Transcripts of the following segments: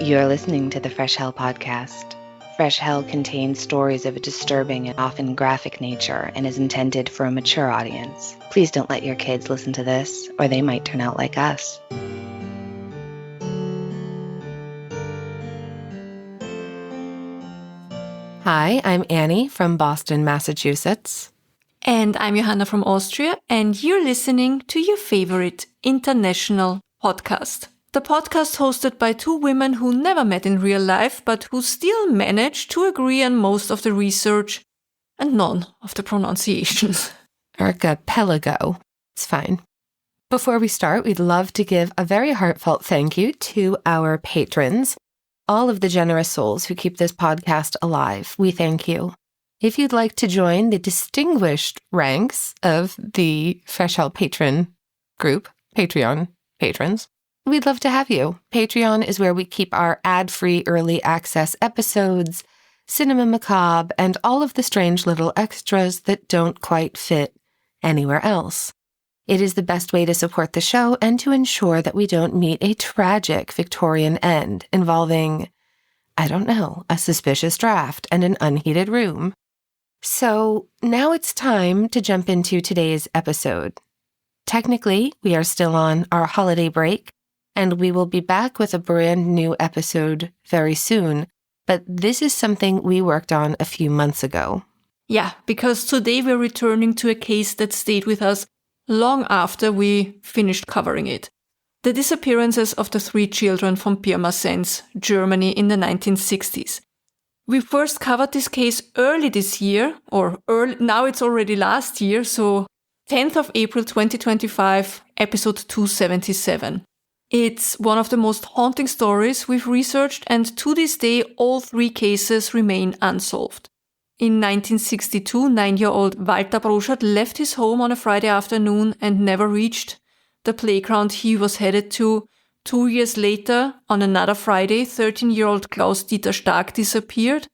You're listening to the Fresh Hell podcast. Fresh Hell contains stories of a disturbing and often graphic nature and is intended for a mature audience. Please don't let your kids listen to this, or they might turn out like us. Hi, I'm Annie from Boston, Massachusetts. And I'm Johanna from Austria, and you're listening to your favorite international podcast. The podcast hosted by two women who never met in real life, but who still managed to agree on most of the research and none of the pronunciations. Archipelago. It's fine. Before we start, we'd love to give a very heartfelt thank you to our patrons, all of the generous souls who keep this podcast alive. We thank you. If you'd like to join the distinguished ranks of the Fresh Hell patron group, Patreon patrons, we'd love to have you. Patreon is where we keep our ad-free early access episodes, Cinema Macabre, and all of the strange little extras that don't quite fit anywhere else. It is the best way to support the show and to ensure that we don't meet a tragic Victorian end involving, a suspicious draft and an unheated room. So now it's time to jump into today's episode. Technically, we are still on our holiday break, and we will be back with a brand new episode very soon, but this is something we worked on a few months ago. Yeah, because today we're returning to a case that stayed with us long after we finished covering it. The disappearances of the 3 children from Pirmasens, Germany in the 1960s. We first covered this case early this year, now it's already last year, so 10th of April 2025, episode 277. It's one of the most haunting stories we've researched, and to this day, all 3 cases remain unsolved. In 1962, 9-year-old Walter Broschat left his home on a Friday afternoon and never reached the playground he was headed to. 2 years later, on another Friday, 13-year-old Klaus-Dieter Stark disappeared.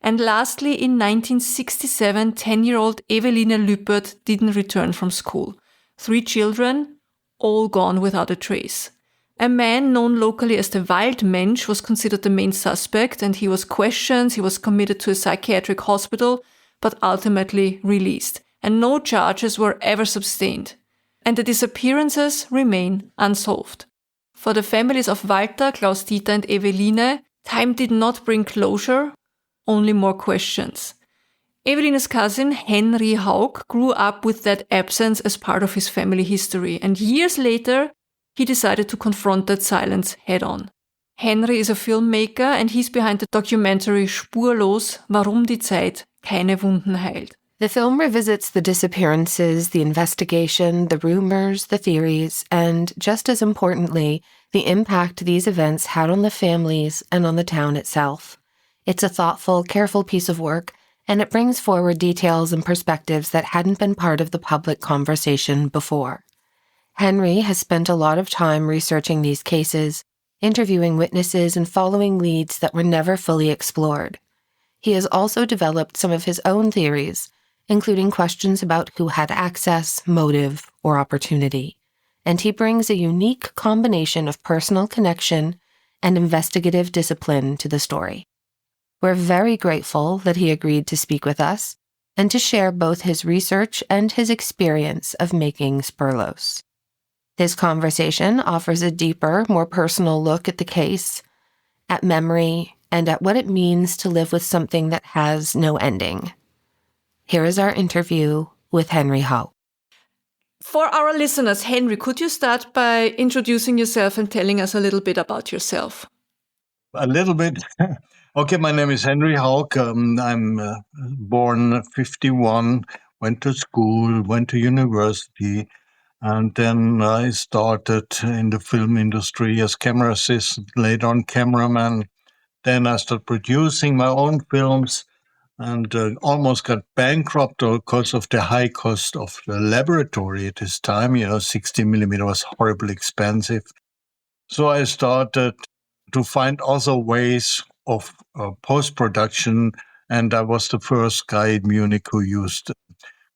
And lastly, in 1967, 10-year-old Eveline Lüppert didn't return from school. 3 children, all gone without a trace. A man known locally as the Waldmensch was considered the main suspect, and he was questioned, he was committed to a psychiatric hospital, but ultimately released. And no charges were ever sustained. And the disappearances remain unsolved. For the families of Walter, Klaus-Dieter and Eveline, time did not bring closure, only more questions. Eveline's cousin, Henry Hauck, grew up with that absence as part of his family history, and years later, he decided to confront that silence head-on. Henry is a filmmaker, and he's behind the documentary Spurlos, Warum die Zeit keine Wunden heilt. The film revisits the disappearances, the investigation, the rumors, the theories, and, just as importantly, the impact these events had on the families and on the town itself. It's a thoughtful, careful piece of work, and it brings forward details and perspectives that hadn't been part of the public conversation before. Henry has spent a lot of time researching these cases, interviewing witnesses, and following leads that were never fully explored. He has also developed some of his own theories, including questions about who had access, motive, or opportunity. And he brings a unique combination of personal connection and investigative discipline to the story. We're very grateful that he agreed to speak with us and to share both his research and his experience of making Spurlos. This conversation offers a deeper, more personal look at the case, at memory, and at what it means to live with something that has no ending. Here is our interview with Henry Hauck. For our listeners, Henry, could you start by introducing yourself and telling us a little bit about yourself? A little bit. Okay, my name is Henry Hauck. I'm born 51, went to school, went to university, and then I started in the film industry as camera assistant, later on cameraman. Then I started producing my own films and almost got bankrupt because of the high cost of the laboratory at this time. 60 millimeter was horribly expensive. So I started to find other ways of post-production, and I was the first guy in Munich who used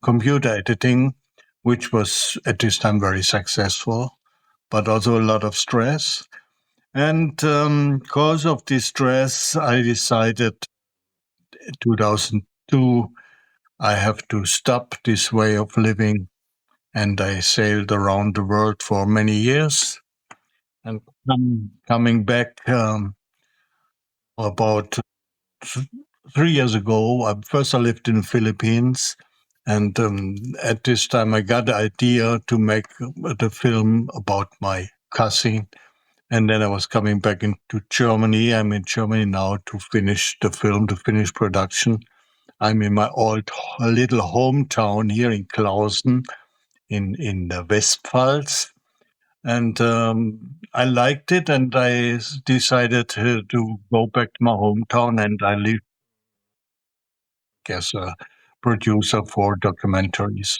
computer editing, which was at this time very successful, but also a lot of stress. And because of this stress, I decided 2002 I have to stop this way of living. And I sailed around the world for many years. And coming back about 3 years ago, first I lived in the Philippines. And at this time, I got the idea to make the film about my cousin. And then I was coming back into Germany. I'm in Germany now to finish the film, to finish production. I'm in my old little hometown here in Clausen in the Westpfalz. And I liked it, and I decided to go back to my hometown, and I lived as a producer for documentaries.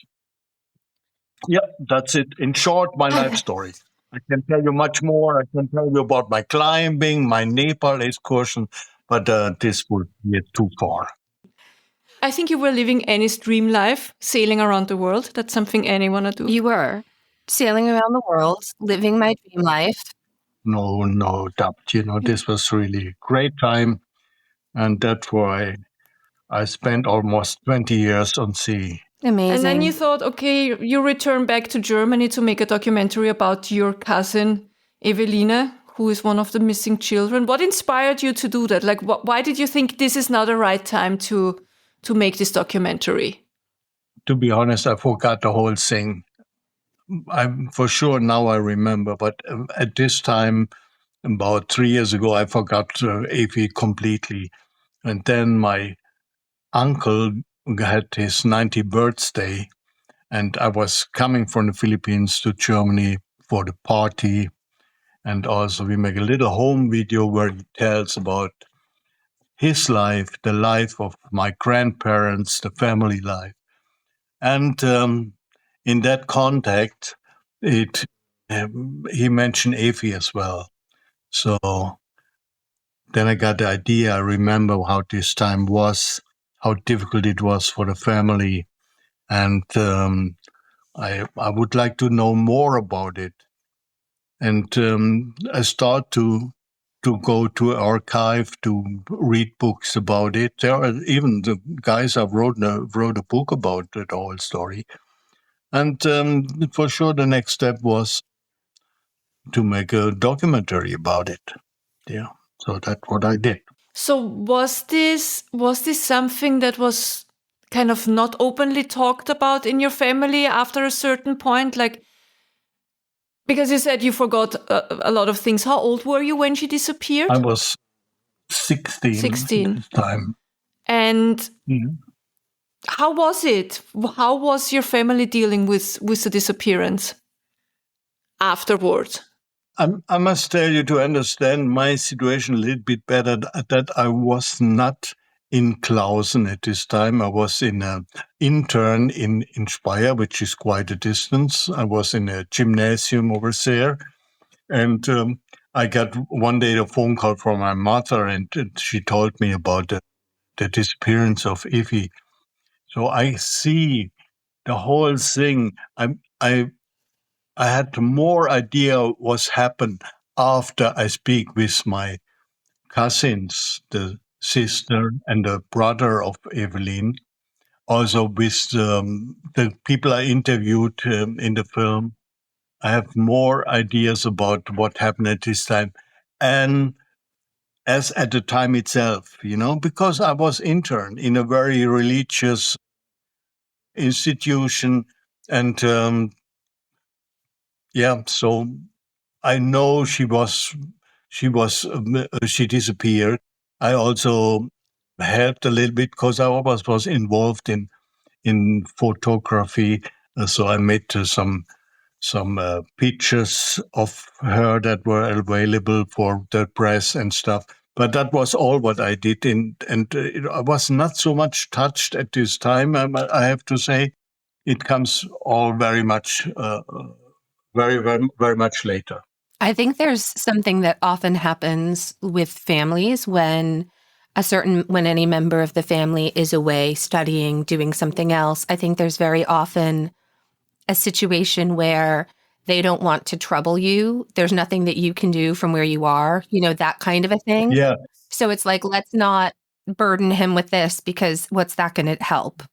Yeah, that's it. In short, my life story. I can tell you much more. I can tell you about my climbing, my Nepal excursion, but this would be too far. I think you were living Annie's dream life, sailing around the world. That's something Annie want to do. You were sailing around the world, living my dream life. No doubt. This was really great time. And that's why I spent almost 20 years on sea. Amazing. And then you thought, okay, you return back to Germany to make a documentary about your cousin, Eveline, who is one of the missing children. What inspired you to do that? Like, why did you think this is now the right time to make this documentary? To be honest, I forgot the whole thing. I'm for sure now I remember, but at this time, about 3 years ago, I forgot Avi completely. And then my uncle had his 90th birthday, and I was coming from the Philippines to Germany for the party. And also we make a little home video where he tells about his life, the life of my grandparents, the family life. And in that context, he mentioned Avi as well. So then I got the idea. I remember how this time was, how difficult it was for the family. And I would like to know more about it. And I start to go to an archive to read books about it. There are even the guys have wrote a book about the whole story. And for sure, the next step was to make a documentary about it. Yeah, so that's what I did. So was this something that was kind of not openly talked about in your family after a certain point? Like, because you said you forgot a lot of things. How old were you when she disappeared? I was 16. 16. At this time. And how was it? How was your family dealing with the disappearance afterwards? I must tell you, to understand my situation a little bit better, that I was not in Clausen at this time. I was in an intern in Speyer, which is quite a distance. I was in a gymnasium over there. And I got one day a phone call from my mother, and she told me about the disappearance of Evie. So I see the whole thing. I had more idea what's happened after I speak with my cousins, the sister and the brother of Evelyn, also with the people I interviewed in the film. I have more ideas about what happened at this time, and as at the time itself, because I was intern in a very religious institution, and so I know she disappeared. I also helped a little bit because I was involved in photography, so I made some pictures of her that were available for the press and stuff. But that was all what I did, and I was not so much touched at this time. I have to say, it comes all very much, very, very, very much later. I think there's something that often happens with families when any member of the family is away studying, doing something else. I think there's very often a situation where They don't want to trouble you. There's nothing that you can do from where you are, that kind of a thing. Yeah. So it's like, let's not burden him with this because what's that going to help?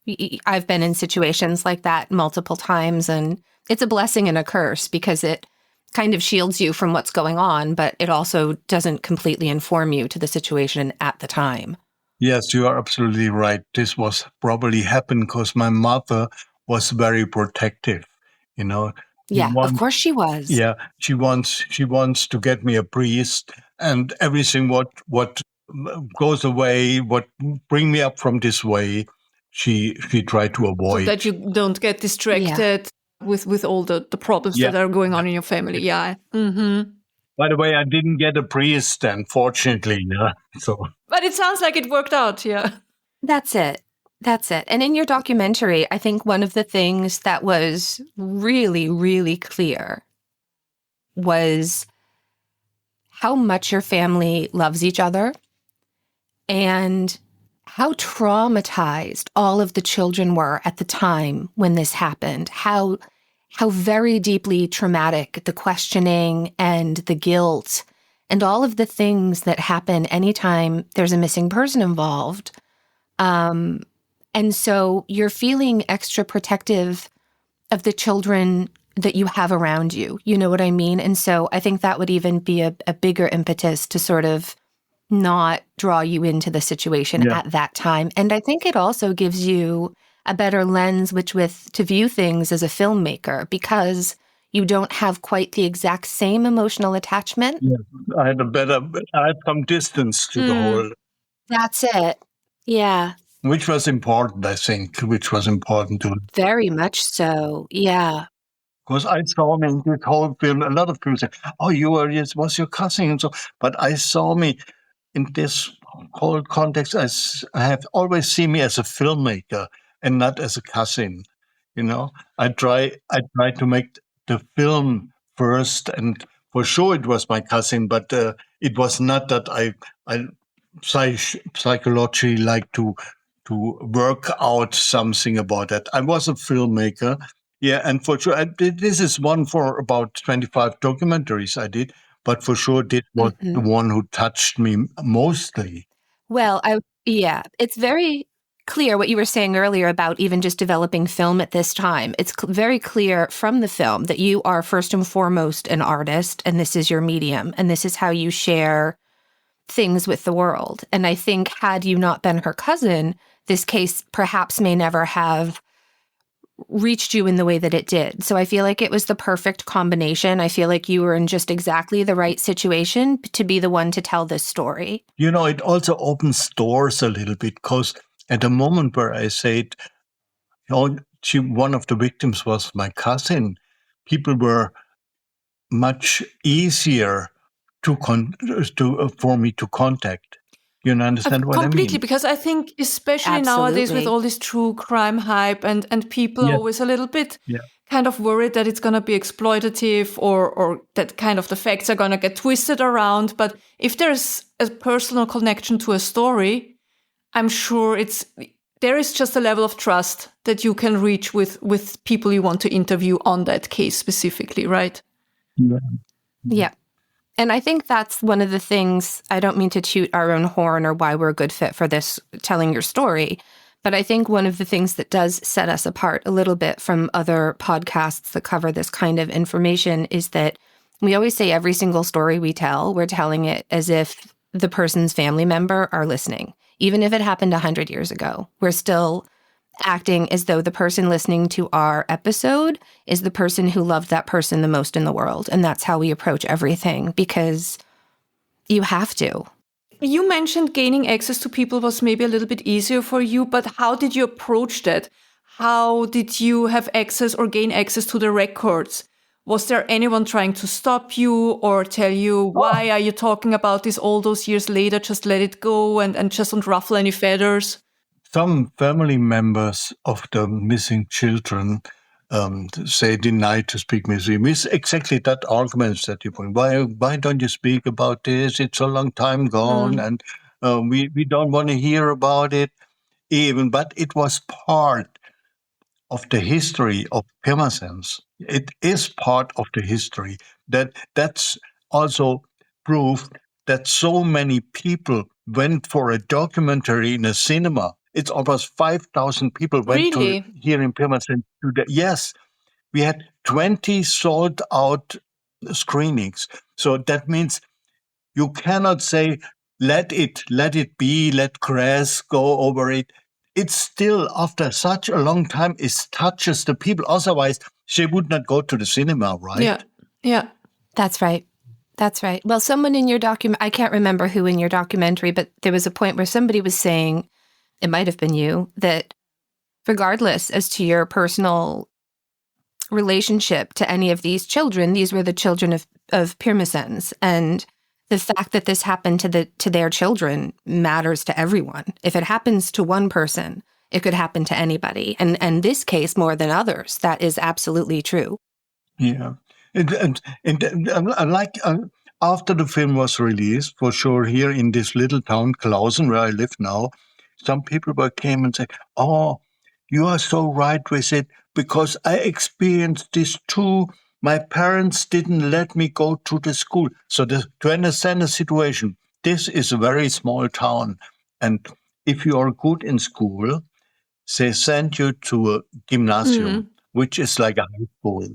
I've been in situations like that multiple times, and it's a blessing and a curse because it kind of shields you from what's going on, but it also doesn't completely inform you to the situation at the time. Yes, you are absolutely right. This was probably happened because my mother was very protective, Yeah, of course she was. Yeah, she wants to get me a priest, and everything what goes away, what bring me up from this way, she tried to avoid. So that you don't get distracted with all the problems that are going on in your family. Yeah. Mm-hmm. By the way, I didn't get a priest, unfortunately. So. But it sounds like it worked out. Yeah. That's it. And in your documentary, I think one of the things that was really, really clear was how much your family loves each other and how traumatized all of the children were at the time when this happened, how very deeply traumatic the questioning and the guilt and all of the things that happen anytime there's a missing person involved. And so you're feeling extra protective of the children that you have around you. You know what I mean? And so I think that would even be a bigger impetus to sort of not draw you into the situation at that time. And I think it also gives you a better lens to view things as a filmmaker because you don't have quite the exact same emotional attachment. Yeah, I had some distance to the whole. That's it. Yeah. Which was important, I think, to. Very much so, yeah. Because I saw me in this whole film, a lot of people say, oh, was your cousin and so, but I saw me in this whole context, I have always seen me as a filmmaker and not as a cousin. I try to make the film first, and for sure it was my cousin, but it was not that I psychologically like to work out something about that. I was a filmmaker, and for sure, this is one for about 25 documentaries I did, but for sure this was the one who touched me mostly. Well, it's very clear what you were saying earlier about even just developing film at this time. It's very clear from the film that you are first and foremost an artist, and this is your medium, and this is how you share things with the world. And I think had you not been her cousin, this case perhaps may never have reached you in the way that it did. So I feel like it was the perfect combination. I feel like you were in just exactly the right situation to be the one to tell this story. It also opens doors a little bit because at the moment where I said, one of the victims was my cousin, people were much easier for me to contact. You understand what I mean? Completely, because I think especially nowadays with all this true crime hype and people are always a little bit kind of worried that it's going to be exploitative or that kind of the facts are going to get twisted around. But if there's a personal connection to a story, I'm sure there is just a level of trust that you can reach with people you want to interview on that case specifically, right? Yeah. And I think that's one of the things, I don't mean to toot our own horn or why we're a good fit for this, telling your story, but I think one of the things that does set us apart a little bit from other podcasts that cover this kind of information is that we always say every single story we tell, we're telling it as if the person's family member are listening. Even if it happened 100 years ago, we're still acting as though the person listening to our episode is the person who loved that person the most in the world. And that's how we approach everything, because you have to. You mentioned gaining access to people was maybe a little bit easier for you, but how did you approach that? How did you have access or gain access to the records? Was there anyone trying to stop you or tell you, why are you talking about this all those years later? Just let it go and just don't ruffle any feathers? Some family members of the missing children say deny to speak with me. It's exactly that argument that you point. Why don't you speak about this? It's a long time gone, and we don't want to hear about it even. But it was part of the history of Pirmasens. It is part of the history. That's also proof that so many people went for a documentary in a cinema. It's almost 5,000 people went to here in Pirmasens. Yes, we had 20 sold out screenings. So that means you cannot say, let it be, let grass go over it. It's still, after such a long time, it touches the people. Otherwise, she would not go to the cinema, right? Yeah. That's right. Well, someone in your I can't remember who in your documentary, but there was a point where somebody was saying, it might have been you, that regardless as to your personal relationship to any of these children, these were the children of Pirmasens, and the fact that this happened to their children matters to everyone. If it happens to one person, it could happen to anybody, and this case more than others. That is absolutely true. Yeah, and like after the film was released, for sure, here in this little town Klausen, where I live now, some people came and said, "Oh, you are so right with it, because I experienced this too. My parents didn't let me go to the school." So to understand the situation, this is a very small town. And if you are good in school, they send you to a gymnasium, which is like a high school.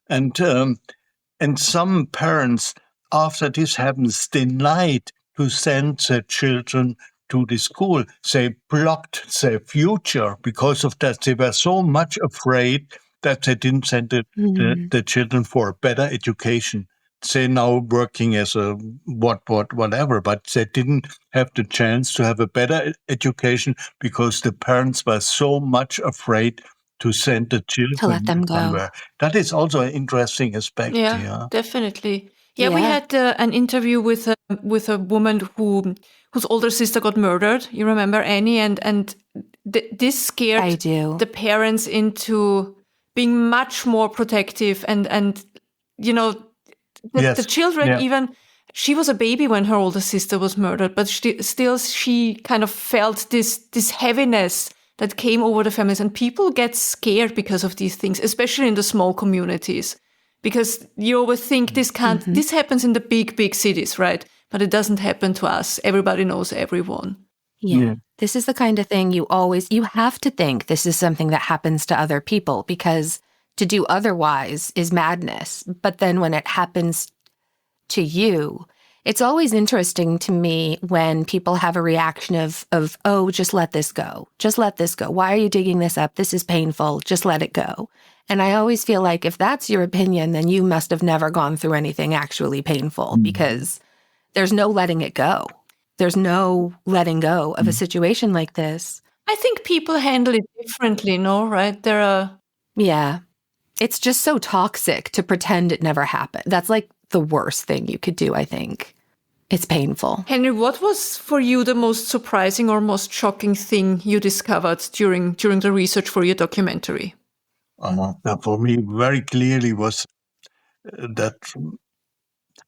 And some parents, after this happens, denied to send their children to the school. They blocked their future because of that. They were so much afraid that they didn't send the children for a better education. They're now working as a whatever, but they didn't have the chance to have a better education because the parents were so much afraid to send the children to let them go. somewhere. That is also an interesting aspect. Yeah, definitely. Yeah, we had an interview with a woman whose older sister got murdered. You remember, Annie? And this scared the parents into being much more protective, and you know, the children even. She was a baby when her older sister was murdered, but still she kind of felt this heaviness that came over the families, and people get scared because of these things, especially in the small communities, because you always think this happens in the big cities, right? But it doesn't happen to us. Everybody knows everyone. Yeah. This is the kind of thing you have to think this is something that happens to other people, because to do otherwise is madness. But then when it happens to you, it's always interesting to me when people have a reaction of, oh, just let this go. Just let this go. Why are you digging this up? This is painful. Just let it go. And I always feel like if that's your opinion, then you must have never gone through anything actually painful, because there's no letting it go. There's no letting go of a situation like this. I think people handle it differently, no? Right? Yeah. It's just so toxic to pretend it never happened. That's like the worst thing you could do, I think. It's painful. Henry, what was for you the most surprising or most shocking thing you discovered during the research for your documentary? For me, very clearly was that,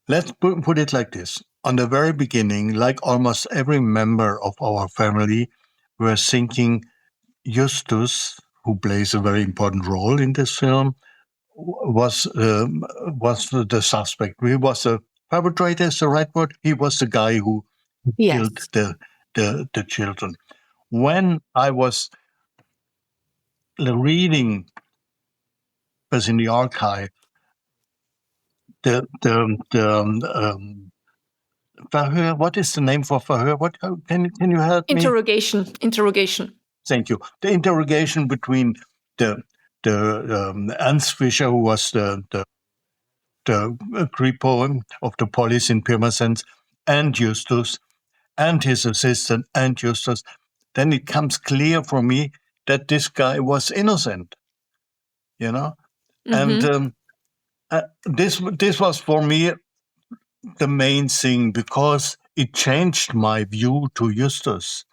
let's put it like this. On the very beginning, like almost every member of our family, were thinking Justus, who plays a very important role in this film, was the suspect. He was a perpetrator, is the right word. He was the guy who killed the children. When I was reading, was in the archive, the Verhör. What is the name for Verhör? What can you help me? Interrogation. Thank you. The interrogation between the Ernst Fischer, who was the Kripo of the police in Pirmasens, and Justus, and his assistant, and Justus, then it comes clear for me that this guy was innocent, you know? And this was for me the main thing, because it changed my view to Justus.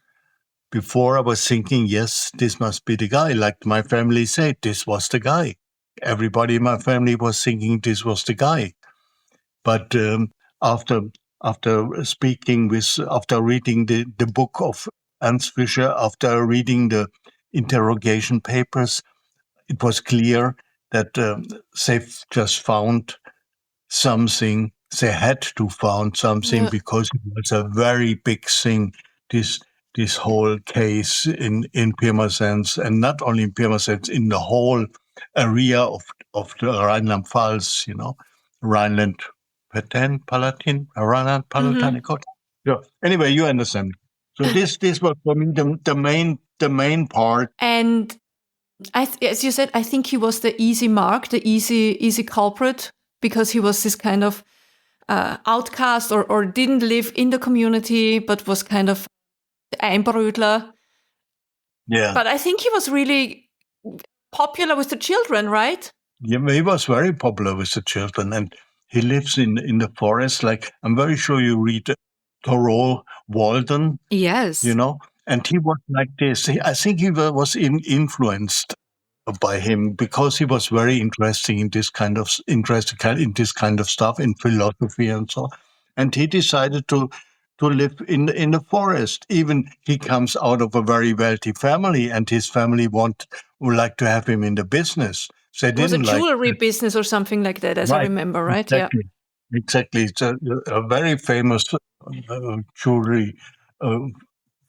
Before I was thinking, yes, this must be the guy. Like my family said, this was the guy. Everybody in my family was thinking this was the guy. But after reading the book of Ernst Fischer, after reading the interrogation papers, it was clear that they've just found something. They had to found something because it was a very big thing. This whole case in Pirmasens, and not only in Pirmasens, in the whole area of the Rhineland-Pfalz, Rhineland-Palatinate. Yeah. Anyway, you understand. So this was for me the main part. And as you said, I think he was the easy mark, the easy culprit, because he was this kind of outcast or didn't live in the community, but was kind of Einbrödler. Yeah. But I think he was really popular with the children, right? Yeah, he was very popular with the children, and he lives in the forest. Like, I'm very sure you read Thoreau Walden. Yes. And he was like this. I think he was influenced by him because he was very interesting in this kind of stuff, in philosophy and so on. And he decided to live in the forest. Even he comes out of a very wealthy family, and his family would like to have him in the business. So it was a jewelry business or something like that, as I remember, right? Exactly. Yeah. Exactly. It's a very famous jewelry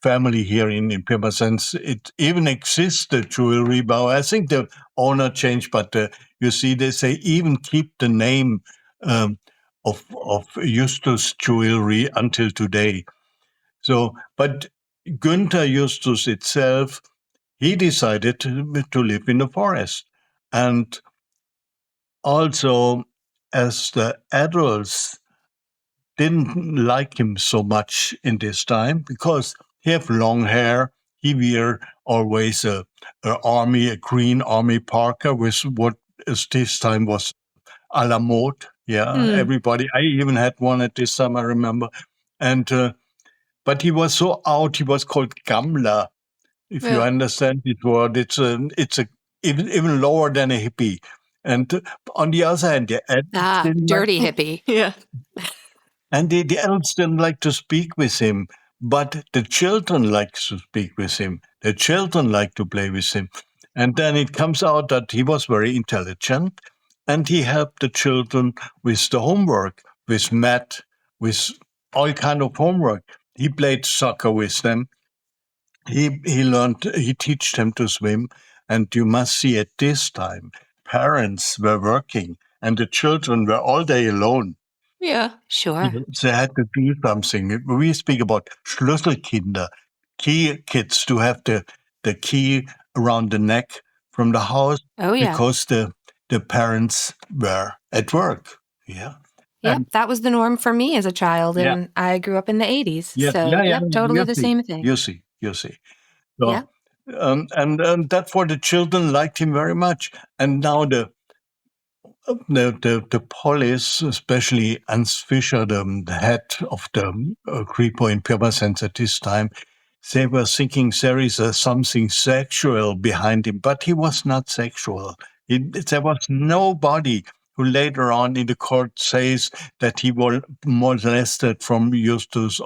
family here in Pirmasens. It even exists, the jewelry, but I think the owner changed. But you see, they say even keep the name of Justus jewelry until today. So, but Günter Justus itself, he decided to live in the forest, and also as the adults didn't like him so much in this time because he have long hair. He wear always a green army parka with what this time was à la mode. Yeah, everybody. I even had one at this time, I remember. And but he was so out. He was called Gammler, if you understand this word. It's even lower than a hippie. And on the other hand, dirty hippie. Yeah. And the adults didn't like to speak with him, but the children liked to speak with him. The children liked to play with him. And then it comes out that he was very intelligent, and he helped the children with the homework, with math, with all kind of homework. He played soccer with them. He teach them to swim. And you must see at this time, parents were working and the children were all day alone. Yeah, sure. They had to do something. We speak about Schlüsselkinder, key kids, to have the key around the neck from the house. Oh, yeah. Because the parents were at work. Yeah. Yep, that was the norm for me as a child, and I grew up in the 80s. Yeah, so, totally the same thing. You see. So, and that for the children liked him very much. And now the police, especially Hans Fischer, the head of the Kripo in Pirmasens at this time, they were thinking there is something sexual behind him, but he was not sexual. There was nobody who later on in the court says that he was molested from Justus,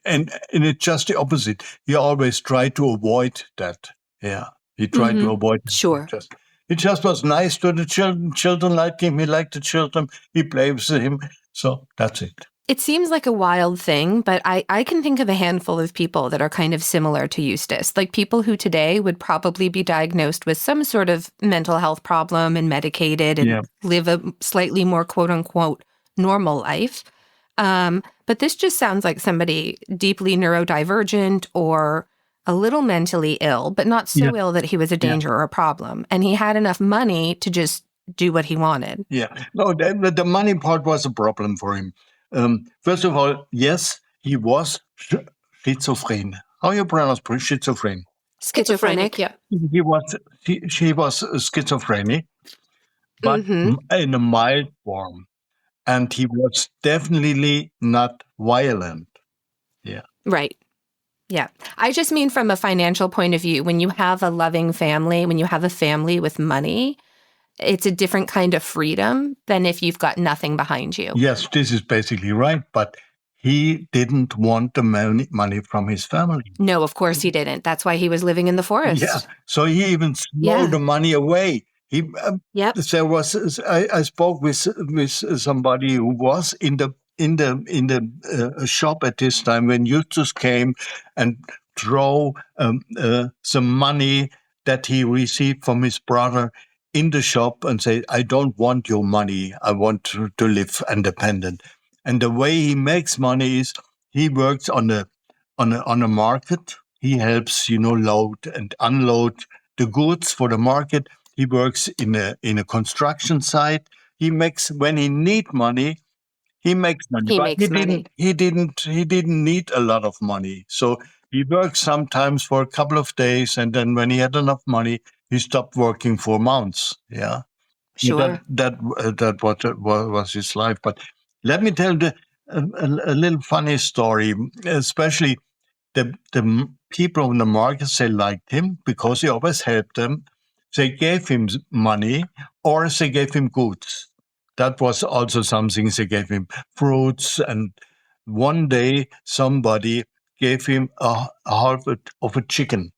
and it's just the opposite. He always tried to avoid that. Yeah, he tried to avoid it. Sure. It just was nice to the children. Children liked him. He liked the children. He played with him. So that's it. It seems like a wild thing, but I can think of a handful of people that are kind of similar to Justus, like people who today would probably be diagnosed with some sort of mental health problem and medicated and live a slightly more quote-unquote normal life. But this just sounds like somebody deeply neurodivergent or a little mentally ill, but not so ill that he was a danger or a problem. And he had enough money to just do what he wanted. Yeah. No, the money part was a problem for him. First of all, yes, he was schizophrenic. How you pronounce schizophrenic? Schizophrenic, yeah. She was schizophrenic, but in a mild form. And he was definitely not violent. Yeah. Right. Yeah. I just mean from a financial point of view, when you have a loving family, when you have a family with money, it's a different kind of freedom than if you've got nothing behind you. Yes, this is basically right. But he didn't want the money from his family. No, of course he didn't. That's why he was living in the forest. Yeah, so he even stole the money away. Yep. There was I spoke with somebody who was in the shop at this time when Justus came and throw some money that he received from his brother in the shop and say, "I don't want your money. I want to live independent." And the way he makes money is he works on a market. He helps, load and unload the goods for the market. He works in a construction site. He makes, when he need money, he makes money. He didn't need a lot of money. So he worked sometimes for a couple of days, and then when he had enough money, he stopped working for months. Yeah, sure. That was his life. But let me tell a little funny story, especially. The people on the market, they liked him because he always helped them. They gave him money or they gave him goods. That was also something. They gave him fruits. And one day somebody gave him a half of a chicken.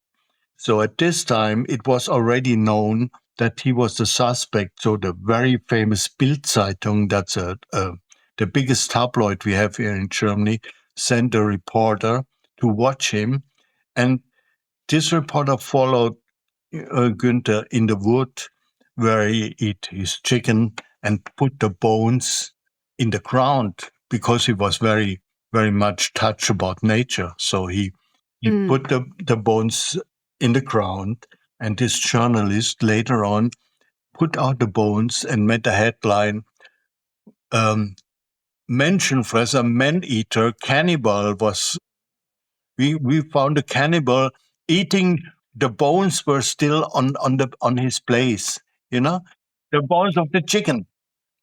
So at this time, it was already known that he was the suspect. So the very famous Bild-Zeitung, that's the biggest tabloid we have here in Germany, sent a reporter to watch him. And this reporter followed Günter in the wood where he ate his chicken and put the bones in the ground because he was very, very much touched about nature. So he put the bones in the ground, and this journalist later on put out the bones and made a headline, Menschenfresser, man-eater, cannibal was... We found a cannibal eating the bones were still on his place, the bones of the chicken.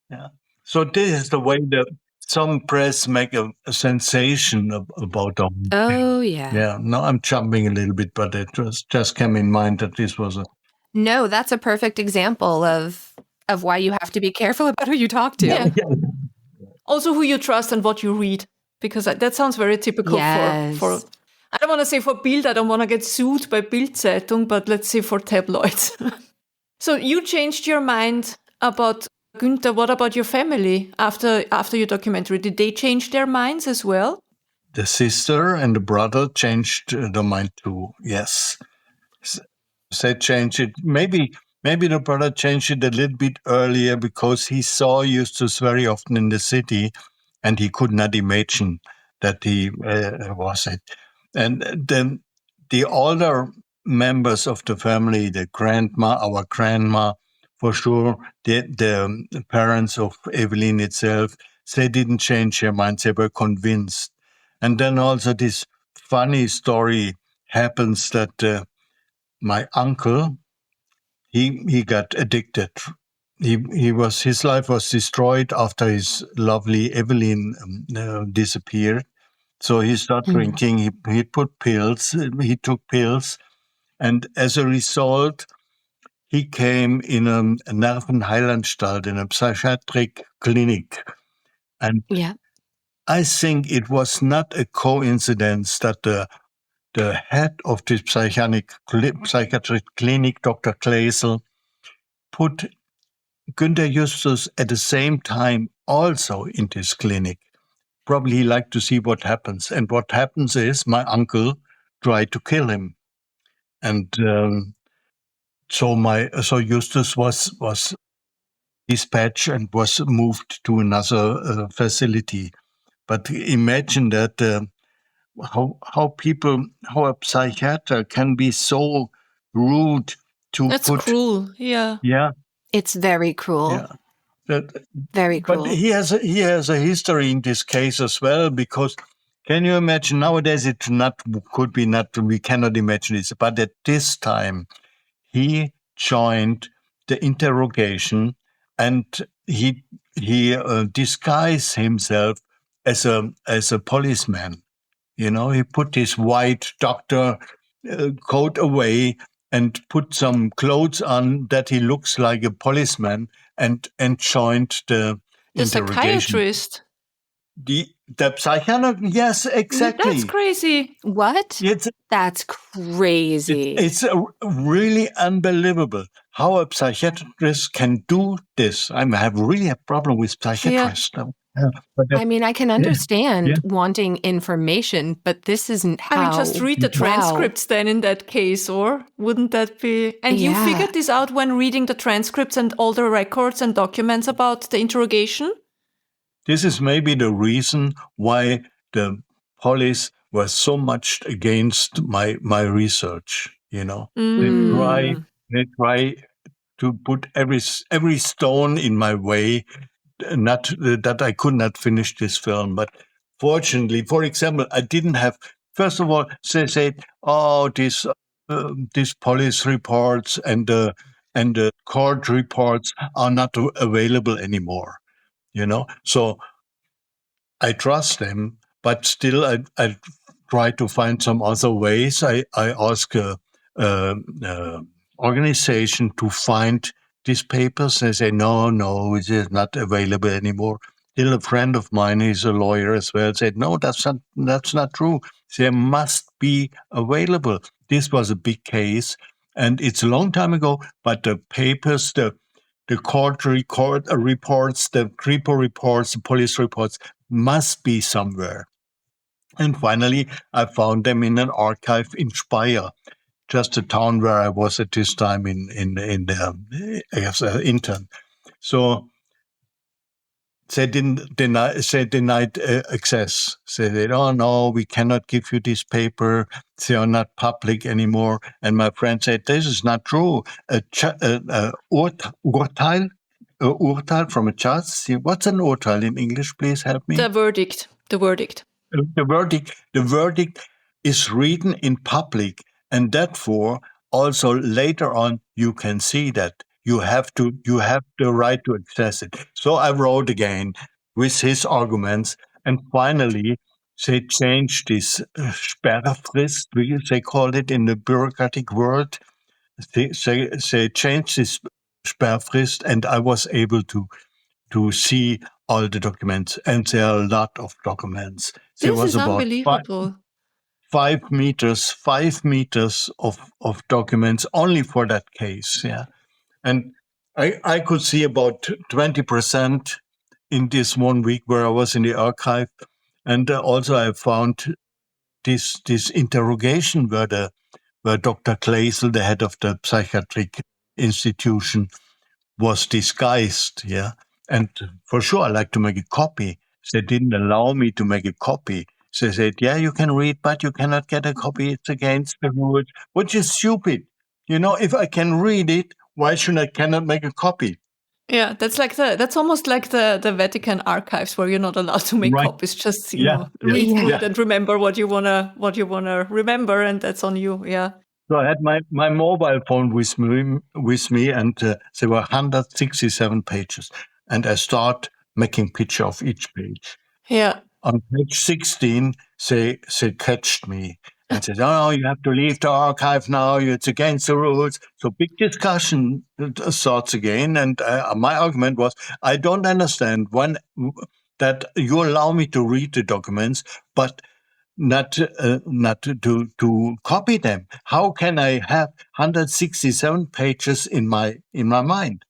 Yeah. So this is the way that some press make a sensation about them. Oh, yeah. Yeah. No, I'm jumping a little bit, but it just came in mind that this was a... No, that's a perfect example of why you have to be careful about who you talk to. Yeah. Also who you trust and what you read, because that sounds very typical for I don't want to say for Bild, I don't want to get sued by Bild-Zeitung, but let's say for tabloids. So you changed your mind about Günter. What about your family after your documentary? Did they change their minds as well? The sister and the brother changed their mind too, yes. They changed it. Maybe the brother changed it a little bit earlier because he saw Justus very often in the city and he could not imagine that he was it. And then the older members of the family, our grandma, for sure, the parents of Evelyn itself, they didn't change their minds. They were convinced. And then also this funny story happens that my uncle, he got addicted. His life was destroyed after his lovely Evelyn disappeared. So he started drinking. He took pills, and as a result, he came in a Nervenheilanstalt, in a psychiatric clinic. And I think it was not a coincidence that the head of the psychiatric clinic, Dr. Kleisel, put Günter Justus at the same time also in this clinic. Probably he liked to see what happens. And what happens is my uncle tried to kill him. And so Justus was dispatched and was moved to another facility. But imagine that how a psychiater can be so rude to That's cruel. Yeah. Yeah. It's very cruel. Yeah. Very cruel. But he has a history in this case as well, because can you imagine nowadays we cannot imagine this, but at this time he joined the interrogation and he disguised himself as a policeman. He put his white doctor coat away and put some clothes on that he looks like a policeman and joined the interrogation. Psychiatrist. The psychiatrist, yes, exactly. That's crazy. What? It's That's crazy. really unbelievable how a psychiatrist can do this. I have really a problem with psychiatrists. Yeah. But I mean, I can understand yeah. wanting information, but this isn't how. I mean, just read the transcripts then in that case, or wouldn't that be? And you figured this out when reading the transcripts and all the records and documents about the interrogation? This is maybe the reason why the police were so much against my research. You know, they try to put every stone in my way, not that I could not finish this film. But fortunately, for example, I didn't have. First of all, they said, "Oh, these police reports and the court reports are not available anymore." You know, so I trust them, but still, I try to find some other ways. I ask a organization to find these papers. They say, no, it is not available anymore. Still, a friend of mine, he's a lawyer as well, said, no, that's not true. They must be available. This was a big case, and it's a long time ago, but the papers, the court reports, the Kripo reports, the police reports must be somewhere. And finally, I found them in an archive in Speyer, just a town where I was at this time as an intern. So they denied access. They said, "Oh no, we cannot give you this paper. They are not public anymore." And my friend said, "This is not true. Urteil from a judge. What's an Urteil in English? Please help me." The verdict. The verdict is written in public, and therefore also later on you can see that you have the right to access it. So I wrote again with his arguments, and finally they changed this Sperrfrist, they call it in the bureaucratic world. They changed this Sperrfrist, and I was able to see all the documents, and there are a lot of documents. There This was is about unbelievable. 5 meters of documents only for that case. Yeah. And I could see about 20% in this 1 week where I was in the archive. And also I found this interrogation where Dr. Kleisel, the head of the psychiatric institution, was disguised. Yeah. And for sure, I like to make a copy. They didn't allow me to make a copy. They said, yeah, you can read, but you cannot get a copy. It's against the rules, which is stupid. You know, if I can read it, why should I cannot make a copy? Yeah, that's almost like the Vatican archives where you're not allowed to make copies. Just read through it and remember what you wanna remember, and that's on you. Yeah. So I had my mobile phone with me, and there were 167 pages, and I start making picture of each page. Yeah. On page 16, they catched me and said, "Oh, you have to leave the archive now. It's against the rules." So big discussion starts again, and my argument was, I don't understand that you allow me to read the documents, but not to copy them. How can I have 167 pages in my mind?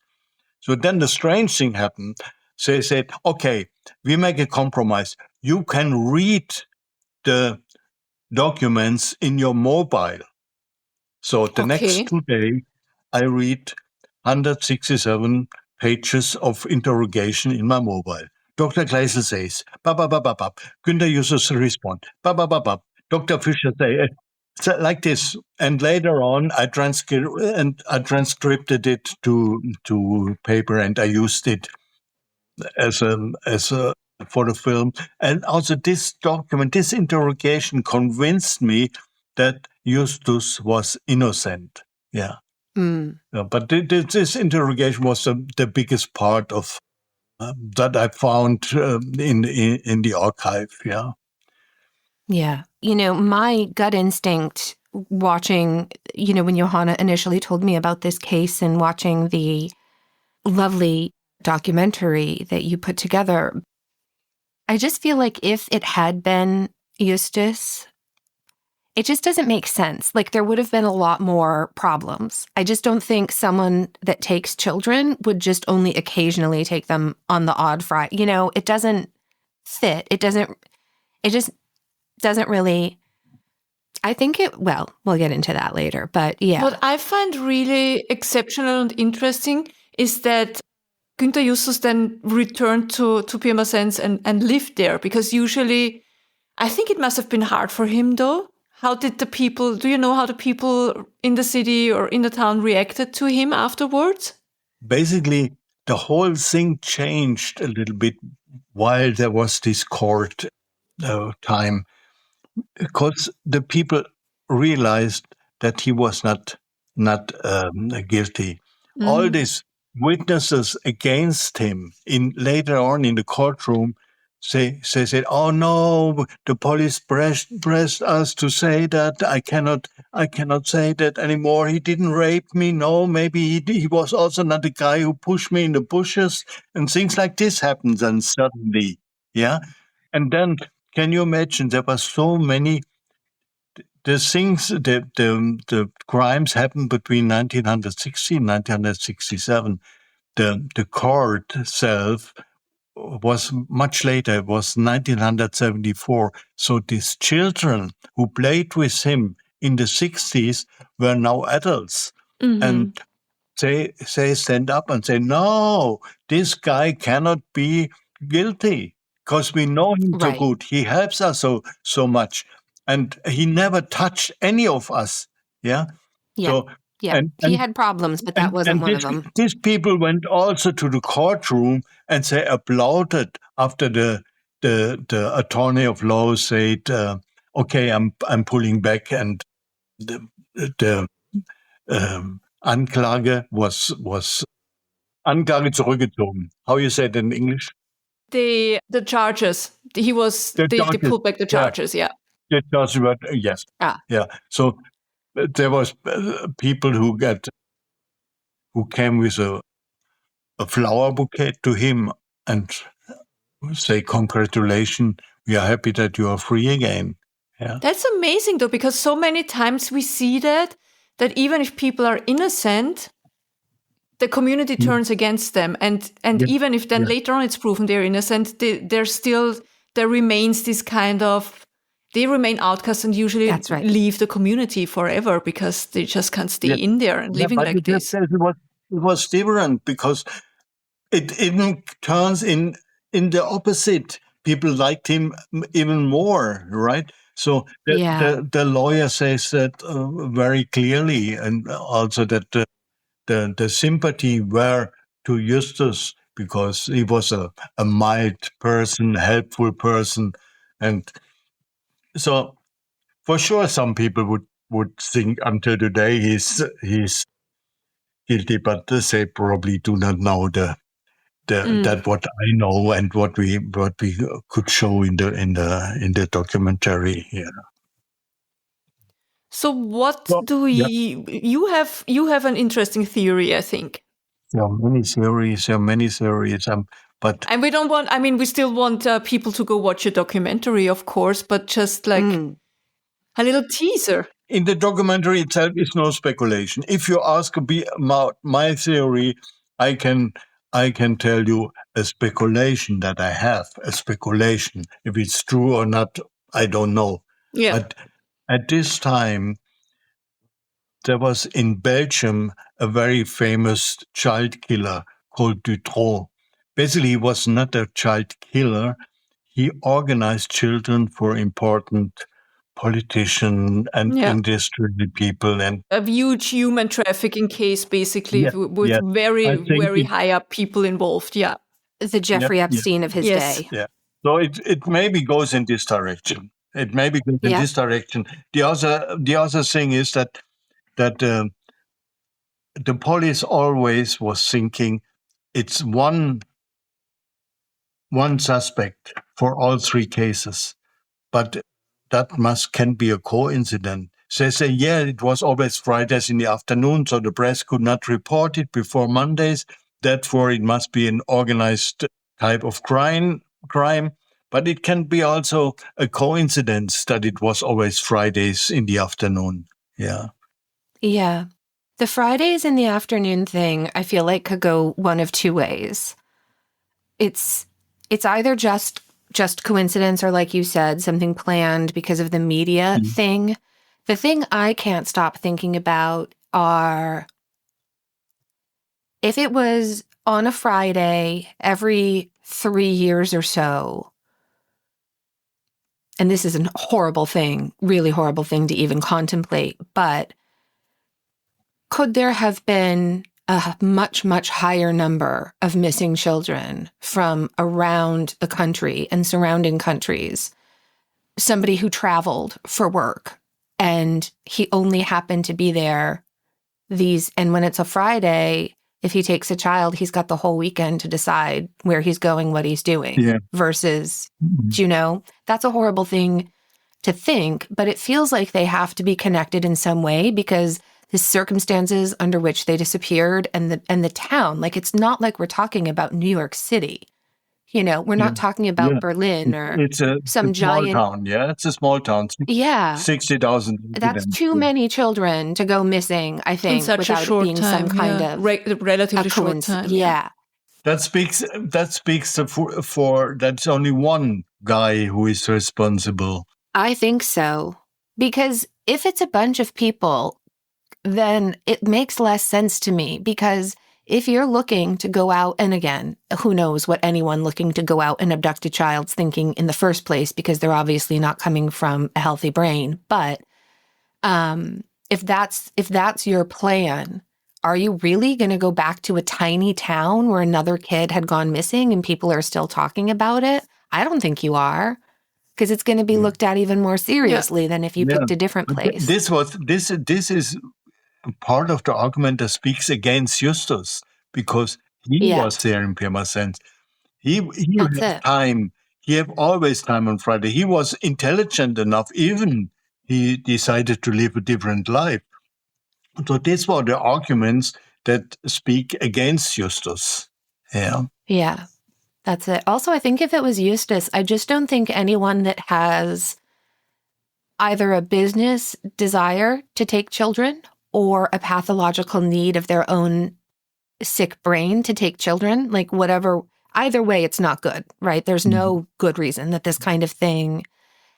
So then the strange thing happened. They said, "Okay, we make a compromise. You can read the documents in your mobile." So the next 2 days, I read 167 pages of interrogation in my mobile. Dr. Kleisel says, Günter Justus respond, Dr. Fischer say, like this. And later on, I transcribed it to paper, and I used it as a for the film. And also this document, this interrogation convinced me that Justus was innocent. Yeah. But this interrogation was the biggest part of that I found in the archive. Yeah. Yeah. You know, my gut instinct watching, when Johanna initially told me about this case and watching the lovely documentary that you put together, I just feel like if it had been Justus, it just doesn't make sense. Like there would have been a lot more problems. I just don't think someone that takes children would just only occasionally take them on the odd Friday. You know, it doesn't fit. It just doesn't really, I think well, we'll get into that later, but yeah. What I find really exceptional and interesting is that Günter Justus then returned to Pirmasens and lived there, because usually, I think it must have been hard for him though. Do you know how the people in the city or in the town reacted to him afterwards? Basically, the whole thing changed a little bit while there was this court time, because the people realized that he was not guilty. All these witnesses against him later on in the courtroom said, "Oh no, the police pressed us to say that. I cannot say that anymore. He didn't rape me. No, maybe he was also not the guy who pushed me in the bushes," and things like this happens. And suddenly, yeah, and then can you imagine? There were so many. The crimes happened between 1960 and 1967. The court itself was much later. It was 1974. So these children who played with him in the 60s were now adults. And they stand up and say, no, this guy cannot be guilty because we know him so good. He helps us so much. And he never touched any of us. Yeah. Yeah. So, yeah. He had problems, but that wasn't one of them. These people went also to the courtroom and they applauded after the attorney of law said, okay, I'm pulling back, and the Anklage was Anklage zurückgezogen. How you say it in English? The charges. They pulled back the charges. Yeah. The charges were yes. Yeah. So there was people who came with a flower bouquet to him and say, "Congratulations, we are happy that you are free again." Yeah. That's amazing though, because so many times we see that even if people are innocent, the community turns against them, and even if then later on it's proven they're innocent, there remains this kind of, they remain outcasts and usually leave the community forever because they just can't stay in there and living like this. It was different because it even turns in the opposite. People liked him even more, right? So the lawyer says that very clearly, and also that the sympathy were to Justus because he was a mild person, helpful person, and so for sure some people would think until today he's guilty, but they probably do not know that what I know and what we could show in the documentary here. So you have an interesting theory, I think. There are many theories, but and we still want people to go watch a documentary, of course, but just like a little teaser. In the documentary itself is no speculation. If you ask about my theory, I can tell you a speculation that I have, a speculation. If it's true or not, I don't know. Yeah. But at this time, there was in Belgium a very famous child killer called Dutroux. Basically, he was not a child killer. He organized children for important politicians and industry people, and a huge human trafficking case, basically, with very high up people involved. Yeah, the Jeffrey Epstein of his day. Yeah, so it maybe goes in this direction. It maybe goes in this direction. The other thing is that the police always was thinking it's one suspect for all three cases, but that can be a coincidence. They say, it was always Fridays in the afternoon, so the press could not report it before Mondays. Therefore, it must be an organized type of crime. But it can be also a coincidence that it was always Fridays in the afternoon. Yeah. Yeah. The Fridays in the afternoon thing, I feel like could go one of two ways. It's either just coincidence or, like you said, something planned because of the media thing. The thing I can't stop thinking about are if it was on a Friday every 3 years or so, and this is a horrible thing, really horrible thing to even contemplate, but could there have been a much, much higher number of missing children from around the country and surrounding countries? Somebody who traveled for work and he only happened to be there and when it's a Friday, if he takes a child, he's got the whole weekend to decide where he's going, what he's doing versus, that's a horrible thing to think, but it feels like they have to be connected in some way because the circumstances under which they disappeared and the town, like it's not like we're talking about New York City. We're not talking about Berlin or it's a some small giant town. Yeah, it's a small town. Yeah. 60,000. That's too many children to go missing, I think, in such without a short it being time, some kind of relatively short time. Yeah. That speaks for that's only one guy who is responsible. I think so. Because if it's a bunch of people, then it makes less sense to me. Because if you're looking to go out, and again, who knows what anyone looking to go out and abduct a child's thinking in the first place, because they're obviously not coming from a healthy brain. But if that's your plan, are you really going to go back to a tiny town where another kid had gone missing and people are still talking about it? I don't think you are, because it's going to be looked at even more seriously than if you picked a different place. This is part of the argument that speaks against Justus, because he was there in Pirmasens. He had time. He had always time on Friday. He was intelligent enough, even he decided to live a different life. So these were the arguments that speak against Justus. Yeah. Yeah, that's it. Also, I think if it was Justus, I just don't think anyone that has either a business desire to take children or a pathological need of their own sick brain to take children, like whatever, either way, it's not good, right? There's no good reason that this kind of thing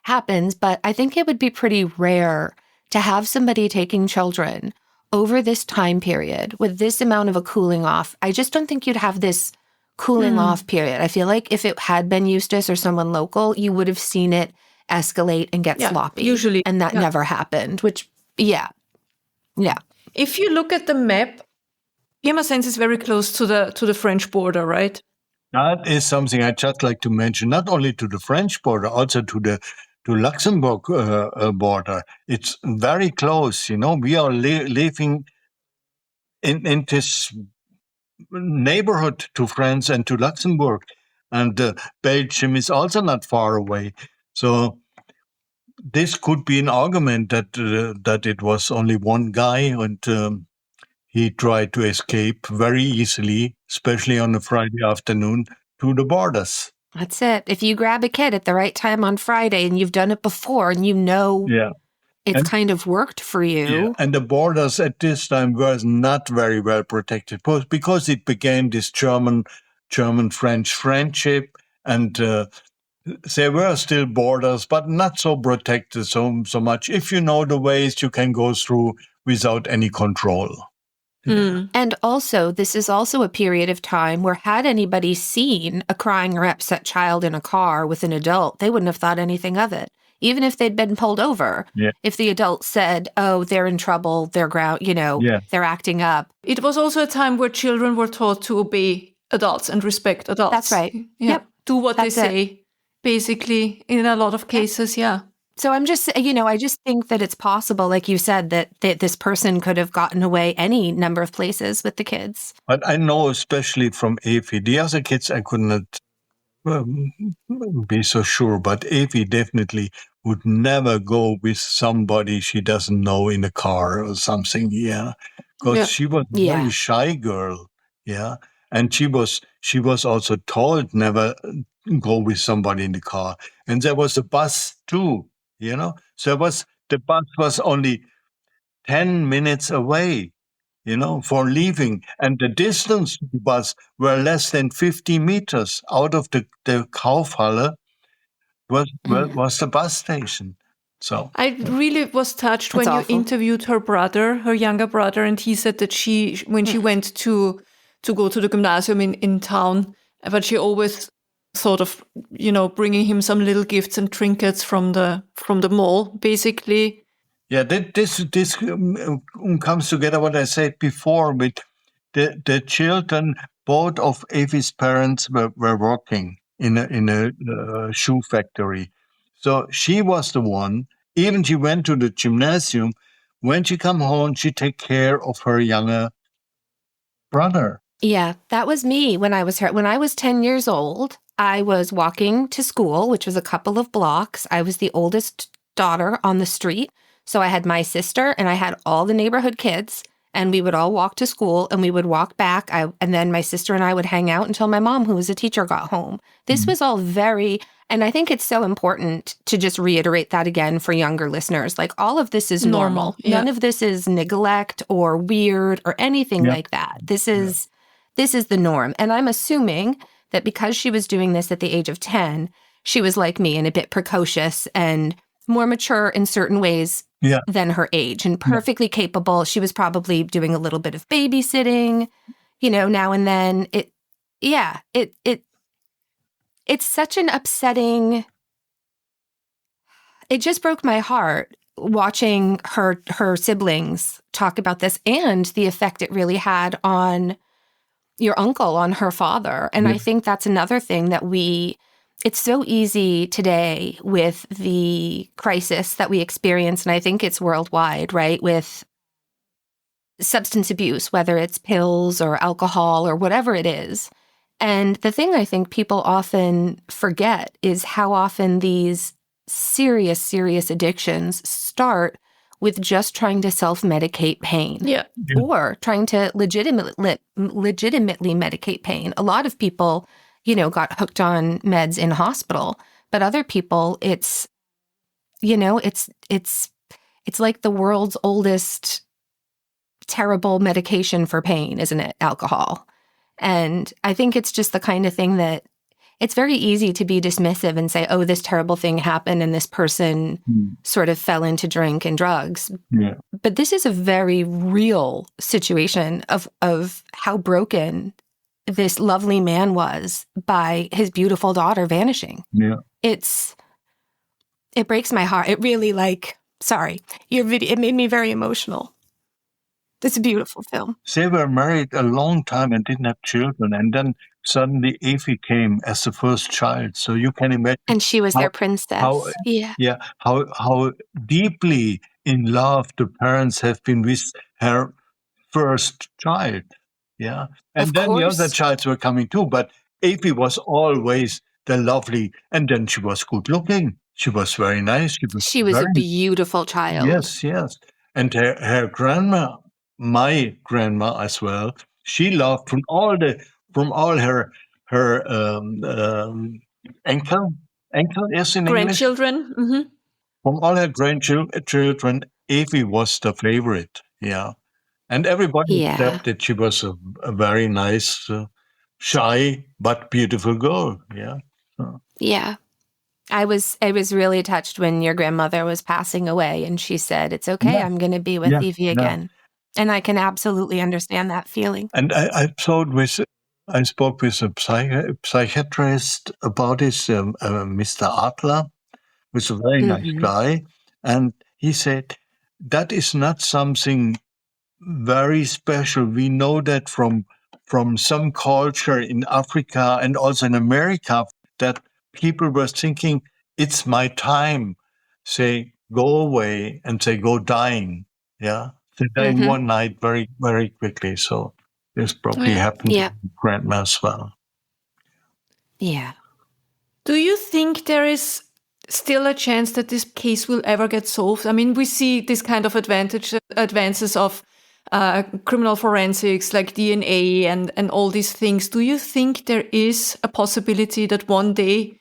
happens, but I think it would be pretty rare to have somebody taking children over this time period with this amount of a cooling off. I just don't think you'd have this cooling off period. I feel like if it had been Justus or someone local, you would have seen it escalate and get sloppy. Usually. And that never happened, which, yeah. If you look at the map, Pirmasens is very close to the French border, right? That is something I'd just like to mention, not only to the French border, also to Luxembourg border. It's very close. We are living in this neighborhood to France and to Luxembourg, and Belgium is also not far away. So this could be an argument that it was only one guy, and he tried to escape very easily, especially on a Friday afternoon, to the borders. That's it. If you grab a kid at the right time on Friday and you've done it before and it's kind of worked for you. Yeah. And the borders at this time were not very well protected because it began this German-French friendship, and there were still borders, but not so protected so much. If you know the ways, you can go through without any control. And also, this is also a period of time where had anybody seen a crying or upset child in a car with an adult, they wouldn't have thought anything of it, even if they'd been pulled over. Yeah. If the adult said, oh, they're in trouble, they're they're acting up. It was also a time where children were taught to obey adults and respect adults. That's right. Yeah. Yep. Do what they say, basically, in a lot of cases, So I'm just, I just think that it's possible, like you said, that this person could have gotten away any number of places with the kids. But I know, especially from Evi, the other kids I could not be so sure, but Evi definitely would never go with somebody she doesn't know in a car or something, because she was a very shy girl, and she was also told never go with somebody in the car. And there was a bus too, So the bus was only 10 minutes away, for leaving. And the distance to the bus were less than 50 meters out of the Kaufhalle was the bus station. So I really was touched when you interviewed her brother, her younger brother, and he said that when she went to go to the gymnasium in town, but she always thought of, bringing him some little gifts and trinkets from the mall, basically. Yeah, this comes together what I said before with the children. Both of Evie's parents were working in a shoe factory. So she was the one, even she went to the gymnasium. When she come home, she take care of her younger brother. Yeah, that was me when I was 10 years old. I was walking to school, which was a couple of blocks. I was the oldest daughter on the street. So I had my sister and I had all the neighborhood kids, and we would all walk to school and we would walk back. And then my sister and I would hang out until my mom, who was a teacher, got home. This was all and I think it's so important to just reiterate that again for younger listeners. Like, all of this is normal. Yeah. None of this is neglect or weird or anything like that. This is the norm. And I'm assuming that because she was doing this at the age of 10, she was like me and a bit precocious and more mature in certain ways than her age, and perfectly capable. She was probably doing a little bit of babysitting, now and then. It's such an upsetting. It just broke my heart watching her siblings talk about this and the effect it really had on your uncle, on her father. And I think that's another thing that it's so easy today with the crisis that we experience, and I think it's worldwide, right, with substance abuse, whether it's pills or alcohol or whatever it is. And the thing I think people often forget is how often these serious, serious addictions start with just trying to self-medicate pain. Or trying to legitimately medicate pain. A lot of people, got hooked on meds in hospital, but other people, it's like the world's oldest terrible medication for pain, isn't it? Alcohol. And I think it's just the kind of thing that it's very easy to be dismissive and say, oh, this terrible thing happened and this person sort of fell into drink and drugs. Yeah. But this is a very real situation of how broken this lovely man was by his beautiful daughter vanishing. Yeah. It breaks my heart. It really your video, it made me very emotional. It's a beautiful film. They were married a long time and didn't have children. And then suddenly Evie came as the first child. So you can imagine. And she was their princess. How deeply in love the parents have been with her first child. Yeah. And then the other childs were coming too. But Evie was always the lovely. And then she was good looking. She was very nice. She was a beautiful child. Yes. And her grandma, my grandma as well, she loved from all her uncle is in grandchildren. English. Mm-hmm. From all her grandchildren, Evie was the favorite. Yeah. And everybody accepted she was a very nice, shy but beautiful girl. Yeah. Yeah. I was really touched when your grandmother was passing away and she said, it's okay, I'm going to be with Evie again. And I can absolutely understand that feeling. And I spoke with a psychiatrist about this, Mr. Adler, who's a very nice guy. And he said, that is not something very special. We know that from some culture in Africa and also in America, that people were thinking, it's my time. Say, go away, and say, go dying. Yeah. They died one night very, very quickly. So this probably happened to Grandma as well. Yeah. Do you think there is still a chance that this case will ever get solved? I mean, we see this kind of advances of criminal forensics like DNA and all these things. Do you think there is a possibility that one day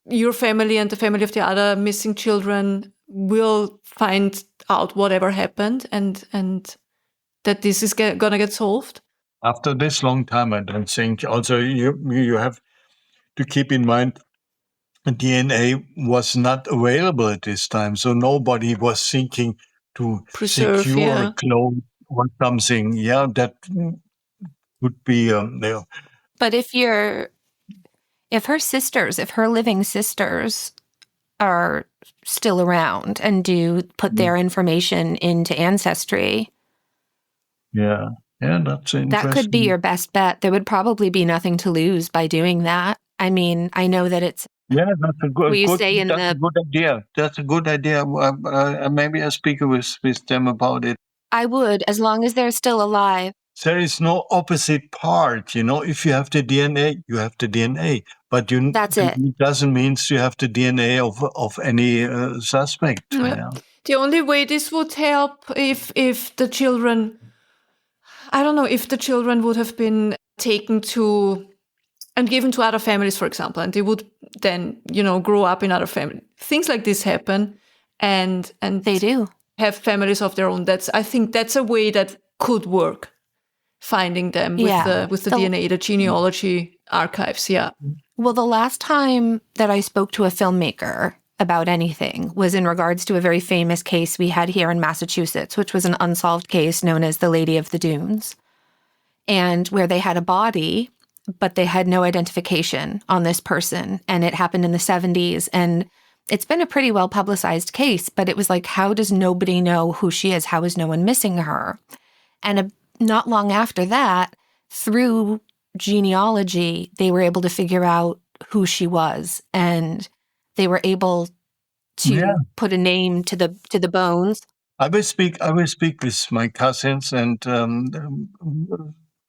your family and the family of the other missing children will find out whatever happened and that this is gonna get solved? After this long time, I don't think. Also, you have to keep in mind DNA was not available at this time, so nobody was thinking to Preserve, secure yeah. clothes or something. Yeah, that would be. But if her living sisters are still around and do put their information into Ancestry, yeah, that's interesting. that could be your best bet. There would probably be nothing to lose by doing that. I mean, I know that it's. Yeah, that's a good. Will you say in that's the? a good idea. That's a good idea. Maybe I speak with them about it. I would, as long as they're still alive. There is no opposite part, If you have the DNA, you have the DNA. But That's it. It doesn't mean you have the DNA of any suspect. Yeah. The only way this would help if the children, I don't know, if the children would have been taken to and given to other families, for example, and they would then, grow up in other families. Things like this happen, and they do have families of their own. I think that's a way that could work. Finding them with the DNA, the genealogy archives. Yeah. Well, the last time that I spoke to a filmmaker about anything was in regards to a very famous case we had here in Massachusetts, which was an unsolved case known as the Lady of the Dunes, and where they had a body, but they had no identification on this person. And it happened in the 70s. And it's been a pretty well publicized case, but it was like, how does nobody know who she is? How is no one missing her? And not long after that, through genealogy, they were able to figure out who she was. And they were able to put a name to the bones. I will speak with my cousins and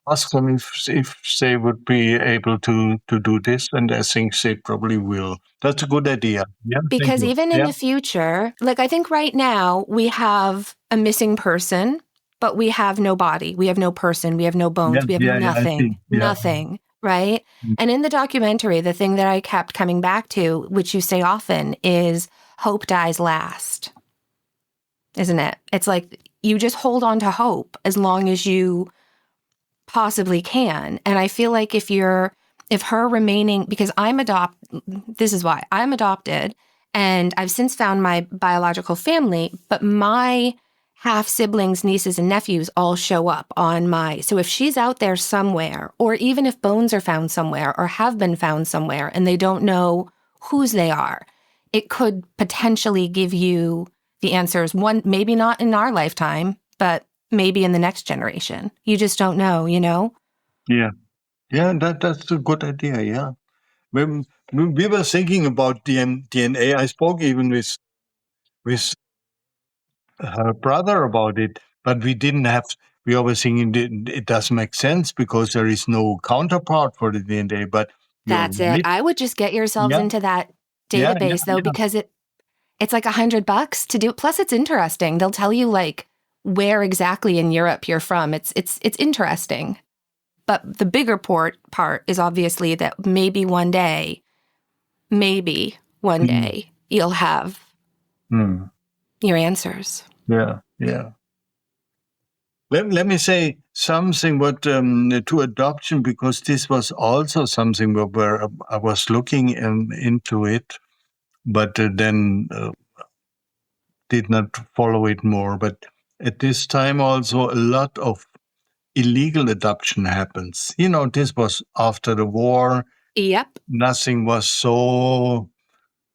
ask them if they would be able to do this, and I think they probably will. That's a good idea. Yeah, because even in the future, like I think right now we have a missing person, but we have no body, we have no person, we have no bones, we have nothing, nothing, right? Mm-hmm. And in the documentary, the thing that I kept coming back to, which you say often, is hope dies last, isn't it? It's like you just hold on to hope as long as you possibly can. And I feel like if her remaining, because this is why I'm adopted, and I've since found my biological family, but my half siblings, nieces and nephews all show up so if she's out there somewhere, or even if bones are found somewhere or have been found somewhere and they don't know whose they are, it could potentially give you the answers. One, maybe not in our lifetime, but maybe in the next generation. You just don't know, Yeah. Yeah, that's a good idea, yeah. When we were thinking about DNA, I spoke even with her brother about it, but we always thinking it doesn't make sense because there is no counterpart for the DNA, but that's it. I would just get yourselves into that database though, because it's like $100 to do it. Plus it's interesting. They'll tell you like where exactly in Europe you're from. It's interesting. But the bigger part is obviously that maybe one day you'll have your answers. Yeah. Let me say something to adoption, because this was also something where I was looking into it, but then did not follow it more. But at this time also a lot of illegal adoption happens. This was after the war. Yep. Nothing was so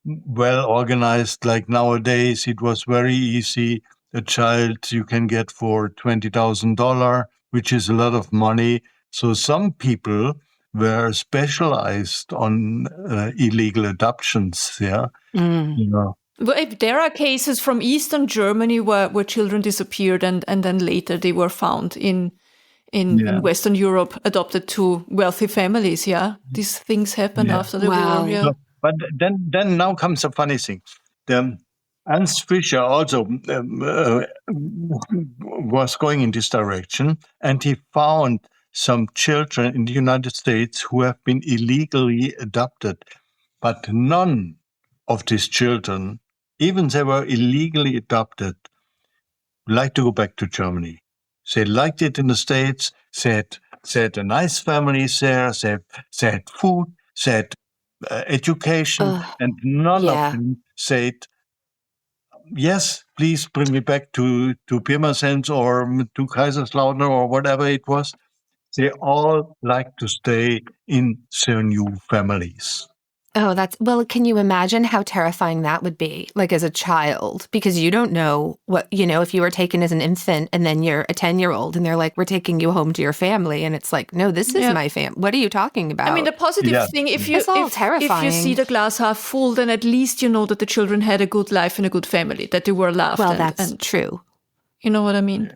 well organized like nowadays. It was very easy. A child you can get for $20,000, which is a lot of money. So some people were specialized on illegal adoptions. Yeah. Well, there are cases from Eastern Germany where children disappeared and then later they were found in Western Europe, adopted to wealthy families. Yeah, these things happened after the war. Yeah. So, but then now comes a funny thing. Ernst Fischer also was going in this direction, and he found some children in the United States who have been illegally adopted, but none of these children, even they were illegally adopted, like to go back to Germany. They liked it in the States. They had a nice families there. They had food. They had education, and none of yeah. them said, yes, please bring me back to Pirmasens or to Kaiserslautern or whatever it was. They all like to stay in their new families. Oh, well, can you imagine how terrifying that would be, like as a child? Because you don't know what, if you were taken as an infant and then you're a 10-year-old and they're like, we're taking you home to your family. And it's like, no, this is my family. What are you talking about? I mean, the positive thing, if you see the glass half full, then at least you know that the children had a good life and a good family, that they were loved. Well, that's true. You know what I mean?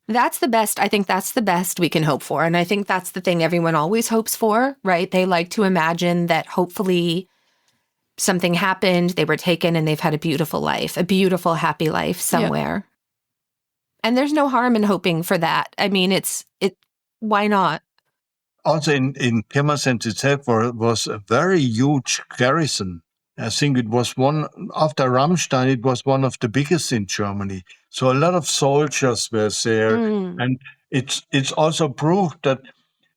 That's the best. I think that's the best we can hope for. And I think that's the thing everyone always hopes for, right? They like to imagine that hopefully something happened, they were taken, and they've had a beautiful life, a beautiful, happy life somewhere. Yeah. And there's no harm in hoping for that. I mean, why not? Also in Pirmasens itself was a very huge garrison. I think it was after Rammstein, it was one of the biggest in Germany. So a lot of soldiers were there. And it's also proved that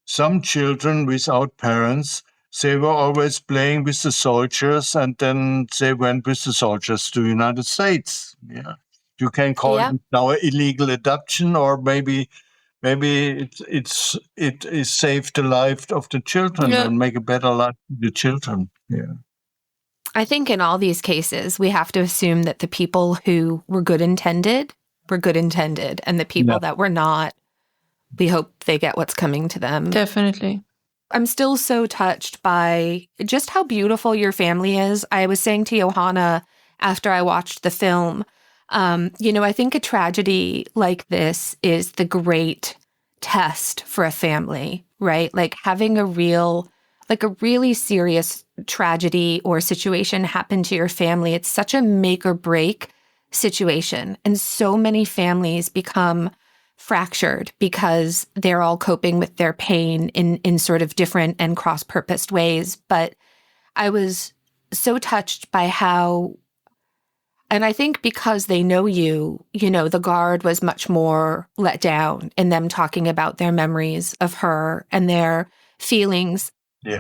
some children without parents, they were always playing with the soldiers, and then they went with the soldiers to the United States. Yeah, you can call it now an illegal adoption, or maybe it saved the life of the children and make a better life for the children. Yeah. I think in all these cases, we have to assume that the people who were good intended, and the people that were not, we hope they get what's coming to them. Definitely. I'm still so touched by just how beautiful your family is. I was saying to Johanna after I watched the film, I think a tragedy like this is the great test for a family, right? Like having a really serious tragedy or situation happen to your family. It's such a make or break situation. And so many families become fractured because they're all coping with their pain in sort of different and cross-purposed ways. But I was so touched by how, and I think because they know you, the guard was much more let down in them talking about their memories of her and their feelings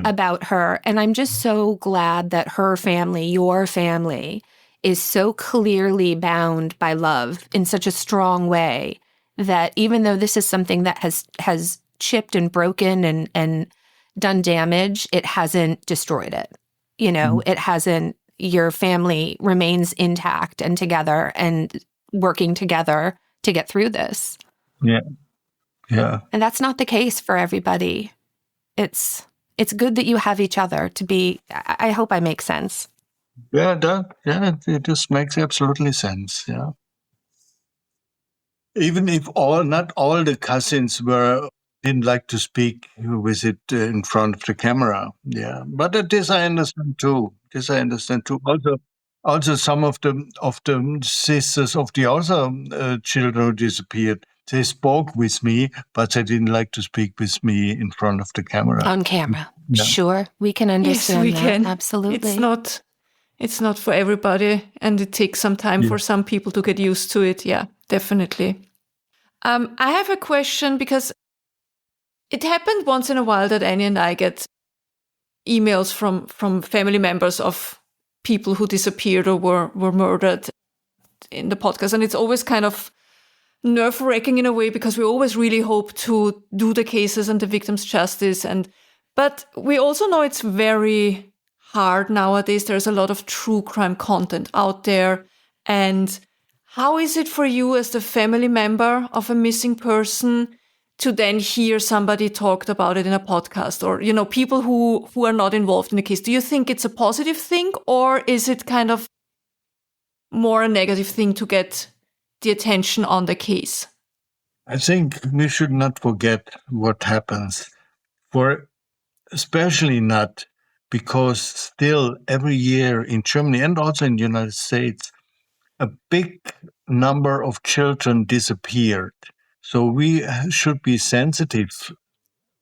about her. And I'm just so glad that her family, your family, is so clearly bound by love in such a strong way that even though this is something that has chipped and broken and done damage, it hasn't destroyed it. It hasn't. Your family remains intact and together and working together to get through this. Yeah. Yeah. And that's not the case for everybody. It's good that you have each other to be. I hope I make sense. Yeah, it just makes absolutely sense. Yeah. Even if not all the cousins didn't like to speak with it in front of the camera. Yeah, but this I understand too. Also, some of the sisters of the other children who disappeared, they spoke with me, but they didn't like to speak with me in front of the camera. On camera, sure, we can understand. Yes, we can. Absolutely. It's not for everybody, and it takes some time for some people to get used to it. Yeah, definitely. I have a question because it happened once in a while that Annie and I get emails from family members of people who disappeared or were murdered in the podcast. And it's always kind of nerve-wracking in a way because we always really hope to do the cases and the victims justice. But we also know it's very hard nowadays. There's a lot of true crime content out there. And how is it for you as the family member of a missing person to then hear somebody talked about it in a podcast or, people who are not involved in the case? Do you think it's a positive thing or is it kind of more a negative thing to get the attention on the case? I think we should not forget what happens, especially not because still every year in Germany and also in the United States, a big number of children disappeared. So we should be sensitive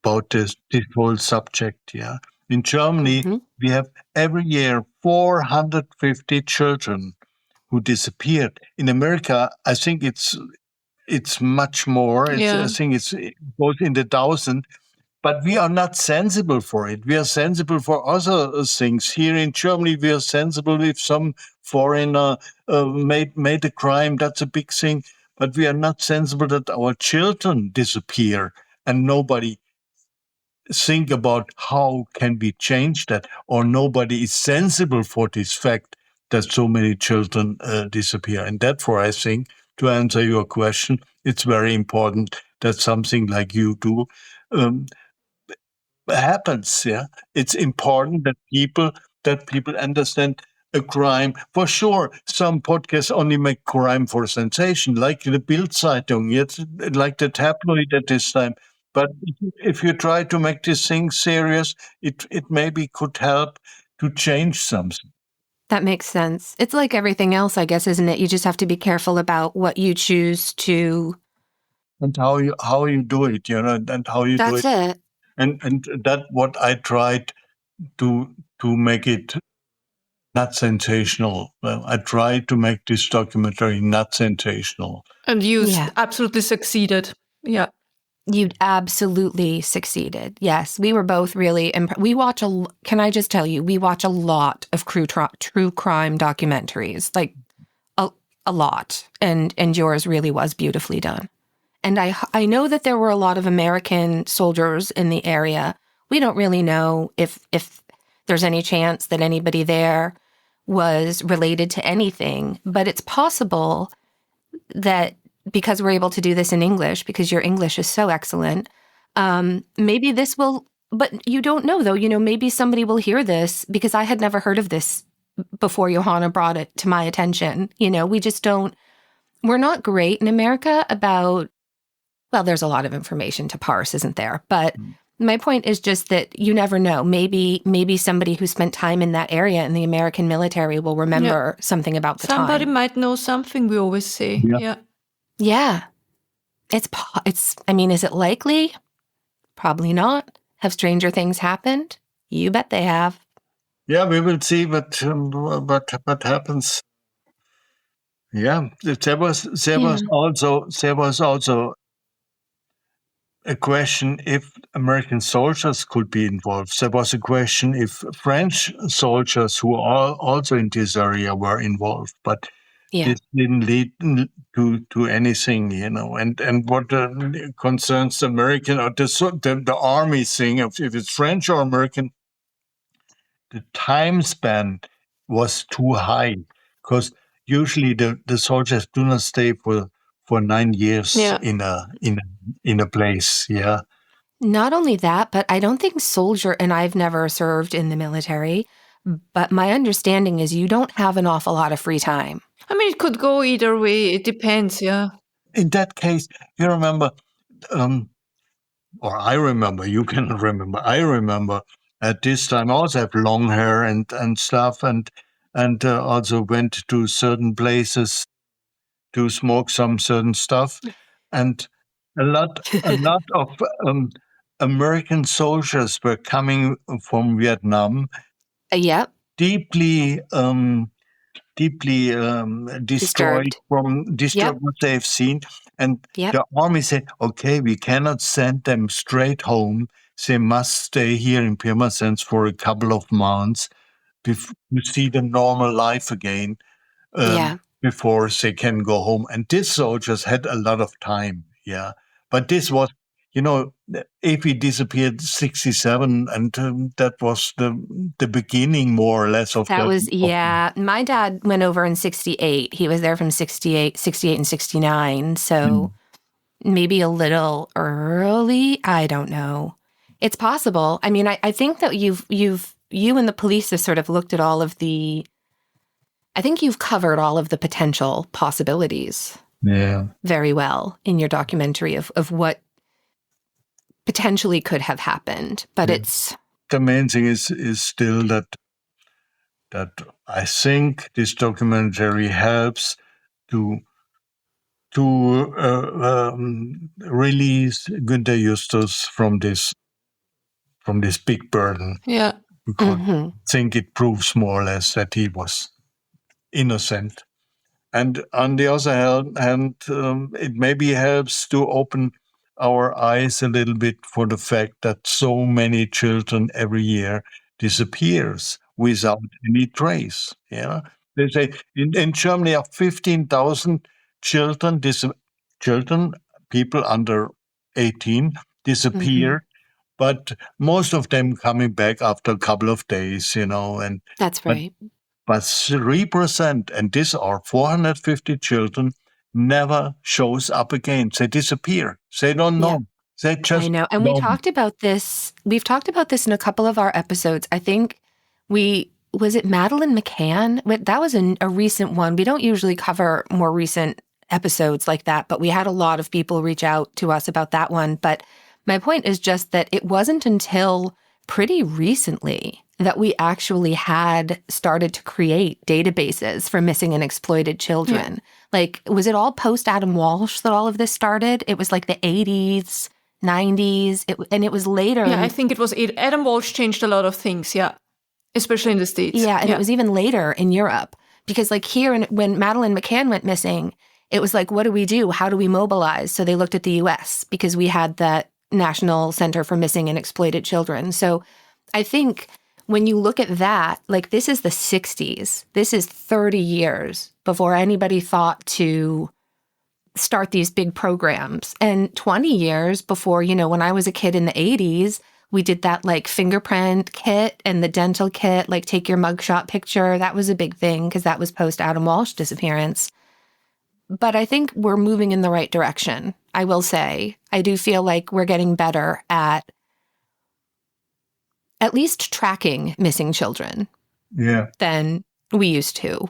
about this whole subject. Yeah, in Germany, we have every year 450 children who disappeared. In America, I think it's much more. I think it goes in the thousand. But we are not sensible for it. We are sensible for other things. Here in Germany, we are sensible if some foreigner made a crime. That's a big thing. But we are not sensible that our children disappear, and nobody think about how can we change that, or nobody is sensible for this fact that so many children disappear. And therefore, I think, to answer your question, it's very important that something like you do happens. Yeah, it's important that people understand a crime. For sure, some podcasts only make crime for sensation, like the Bild Zeitung, yet like the tabloid at this time. But if you try to make this thing serious, it maybe could help to change something. That makes sense. It's like everything else, I guess, isn't it? You just have to be careful about what you choose to... And how you do it, and how you do it. That's it. And that what I tried to make it not sensational. I tried to make this documentary not sensational. And you absolutely succeeded. Yeah. You absolutely succeeded. Yes, we were both really we watch can I just tell you, we watch a lot of true crime documentaries, like a lot. And yours really was beautifully done. And I know that there were a lot of American soldiers in the area. We don't really know if there's any chance that anybody there was related to anything, but it's possible that because we're able to do this in English, because your English is so excellent, maybe this will, but you don't know though, maybe somebody will hear this, because I had never heard of this before Johanna brought it to my attention. We just we're not great in America about, well, there's a lot of information to parse, isn't there? But my point is just that you never know. Maybe somebody who spent time in that area in the American military will remember something about the time. Somebody might know something, we always say. Yeah. I mean, is it likely? Probably not. Have stranger things happened? You bet they have. Yeah, we will see what happens. Yeah, there was also a question if American soldiers could be involved. There was a question if French soldiers who are also in this area were involved, but this didn't lead to anything, And what concerns the American or the army thing, if it's French or American, the time span was too high, because usually the soldiers do not stay for 9 years in a place. Yeah. Not only that, but I don't think and I've never served in the military, but my understanding is you don't have an awful lot of free time. I mean, it could go either way. It depends, yeah. In that case, you remember, or I remember, you cannot remember, I remember at this time I also have long hair and stuff, and also went to certain places to smoke some certain stuff, and a lot of American soldiers were coming from Vietnam. Yep. Deeply destroyed from what they've seen, and the army said, "Okay, we cannot send them straight home. They must stay here in Pirmasens for a couple of months to see the normal life again." Before they can go home. And these soldiers had a lot of time, But this was, AP disappeared 1967, and that was the beginning, more or less, of that. My dad went over in 1968. He was there from 1968 and 1969, so maybe a little early. I don't know. It's possible. I mean, I think that you and the police have sort of looked at all of the... I think you've covered all of the potential possibilities very well in your documentary of what potentially could have happened. But it's... The main thing is still that I think this documentary helps to release Günter Justus from this big burden. Yeah. Because I think it proves more or less that he was innocent. And on the other hand, it maybe helps to open our eyes a little bit for the fact that so many children every year disappears without any trace. Yeah, they say in Germany are 15,000 children, people under 18 disappear, but most of them coming back after a couple of days. And That's right. But 3%, and these are 450 children, never shows up again. They disappear. They don't know. Yeah. They just I know. And don't. we've talked about this in a couple of our episodes. I think was it Madeleine McCann? That was a recent one. We don't usually cover more recent episodes like that, but we had a lot of people reach out to us about that one. But my point is just that it wasn't until pretty recently that we actually had started to create databases for missing and exploited children. Yeah. Like, was it all post-Adam Walsh that all of this started? It was like the 80s, 90s, and it was later. Yeah, I think it was Adam Walsh changed a lot of things, yeah, especially in the States. Yeah, and it was even later in Europe. Because like here, when Madeleine McCann went missing, it was like, what do we do? How do we mobilize? So they looked at the U.S. because we had that National Center for Missing and Exploited Children. So I think when you look at that, like this is the 60s. This is 30 years before anybody thought to start these big programs. And 20 years before, when I was a kid in the 80s, we did that like fingerprint kit and the dental kit, like take your mugshot picture. That was a big thing because that was post Adam Walsh disappearance. But I think we're moving in the right direction. I will say, I do feel like we're getting better at least tracking missing children than we used to.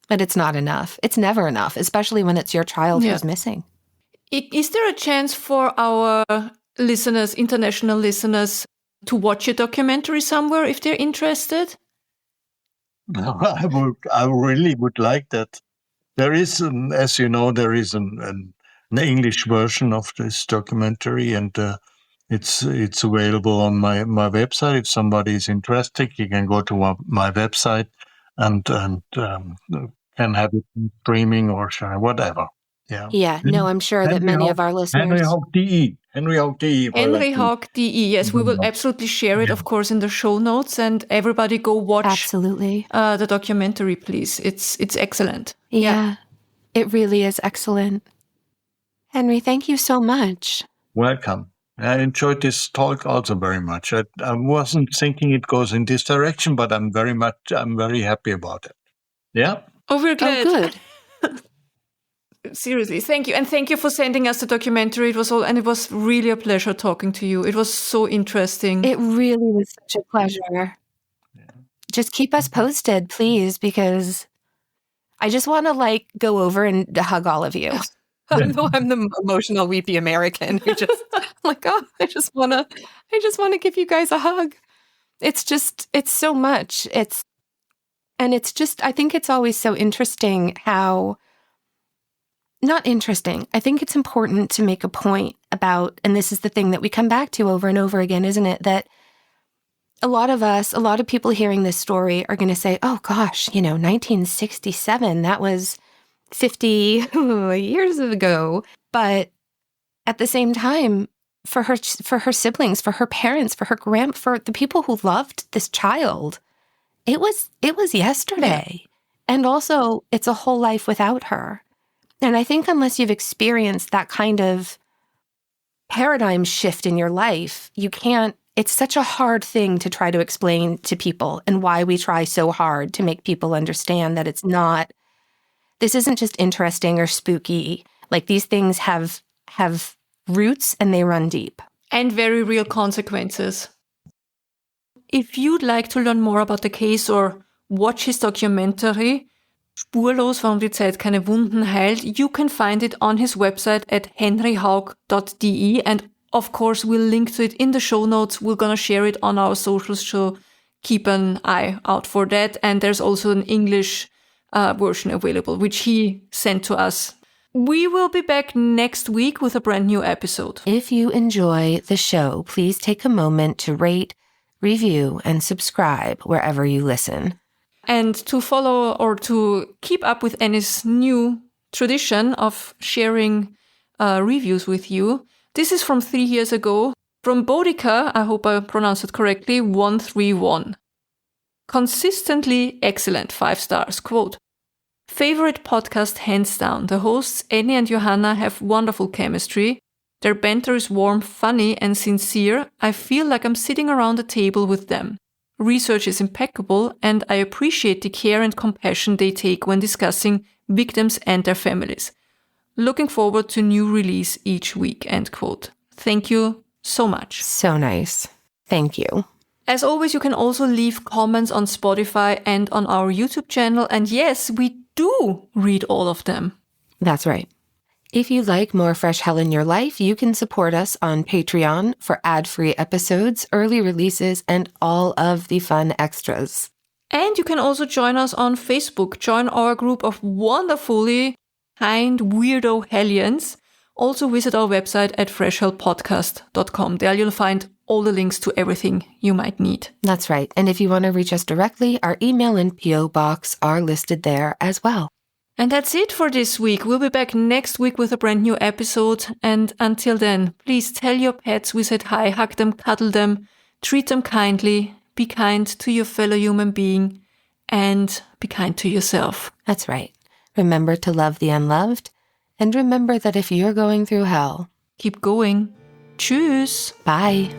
But it's not enough. It's never enough, especially when it's your child who's missing. Is there a chance for our listeners, international listeners, to watch a documentary somewhere if they're interested? I really would like that. There is, as you know, there is an English version of this documentary, and it's available on my website. If somebody is interested, you can go to my website and can have it streaming or whatever. Yeah. Yeah. No, I'm sure that many of our listeners. Henry Hauck.de. Henry Hauck.de. Yes, we will absolutely share it, of course, in the show notes, and everybody go watch absolutely the documentary, please. It's excellent. Yeah, it really is excellent. Henry, thank you so much. Welcome. I enjoyed this talk also very much. I wasn't thinking it goes in this direction, but I'm very happy about it. Yeah. Oh, we're glad. Oh, good. Seriously, thank you. And thank you for sending us the documentary. It was really a pleasure talking to you. It was so interesting. It really was such a pleasure. Yeah. Just keep us posted, please, because I just want to go over and hug all of you. I know I'm the emotional, weepy American who just I just want to give you guys a hug. It's so much. I think it's always so interesting how, not interesting. I think it's important to make a point about, and this is the thing that we come back to over and over again, isn't it? That a lot of people hearing this story are going to say, oh gosh, 1967, that was 50 years ago. But at the same time, for her siblings, for her parents, for the people who loved this child, it was yesterday. And also, it's a whole life without her. And I think unless you've experienced that kind of paradigm shift in your life, you can't. It's such a hard thing to try to explain to people, and why we try so hard to make people understand that this isn't just interesting or spooky. Like, these things have roots and they run deep. And very real consequences. If you'd like to learn more about the case or watch his documentary, Spurlos, warum die Zeit keine Wunden heilt, you can find it on his website at henryhauck.de, and of course we'll link to it in the show notes. We're gonna share it on our socials, so keep an eye out for that. And there's also an English version available, which he sent to us. We will be back next week with a brand new episode. If you enjoy the show, please take a moment to rate, review, and subscribe wherever you listen. And to follow or to keep up with Annie's new tradition of sharing reviews with you, this is from 3 years ago. From Bodica, I hope I pronounced it correctly, 131. Consistently excellent, 5 stars. Quote, favorite podcast hands down. The hosts Annie and Johanna have wonderful chemistry. Their banter is warm, funny, and sincere. I feel like I'm sitting around a table with them. Research is impeccable, and I appreciate the care and compassion they take when discussing victims and their families. Looking forward to new release each week, end quote. Thank you so much. So nice. Thank you. As always, you can also leave comments on Spotify and on our YouTube channel. And yes, we do read all of them. That's right. If you like more Fresh Hell in your life, you can support us on Patreon for ad-free episodes, early releases, and all of the fun extras. And you can also join us on Facebook. Join our group of wonderfully kind weirdo hellions. Also visit our website at freshhellpodcast.com. There you'll find all the links to everything you might need. That's right. And if you want to reach us directly, our email and P.O. box are listed there as well. And that's it for this week. We'll be back next week with a brand new episode. And until then, please tell your pets we said hi, hug them, cuddle them, treat them kindly, be kind to your fellow human being, and be kind to yourself. That's right. Remember to love the unloved, and remember that if you're going through hell, keep going. Tschüss. Bye.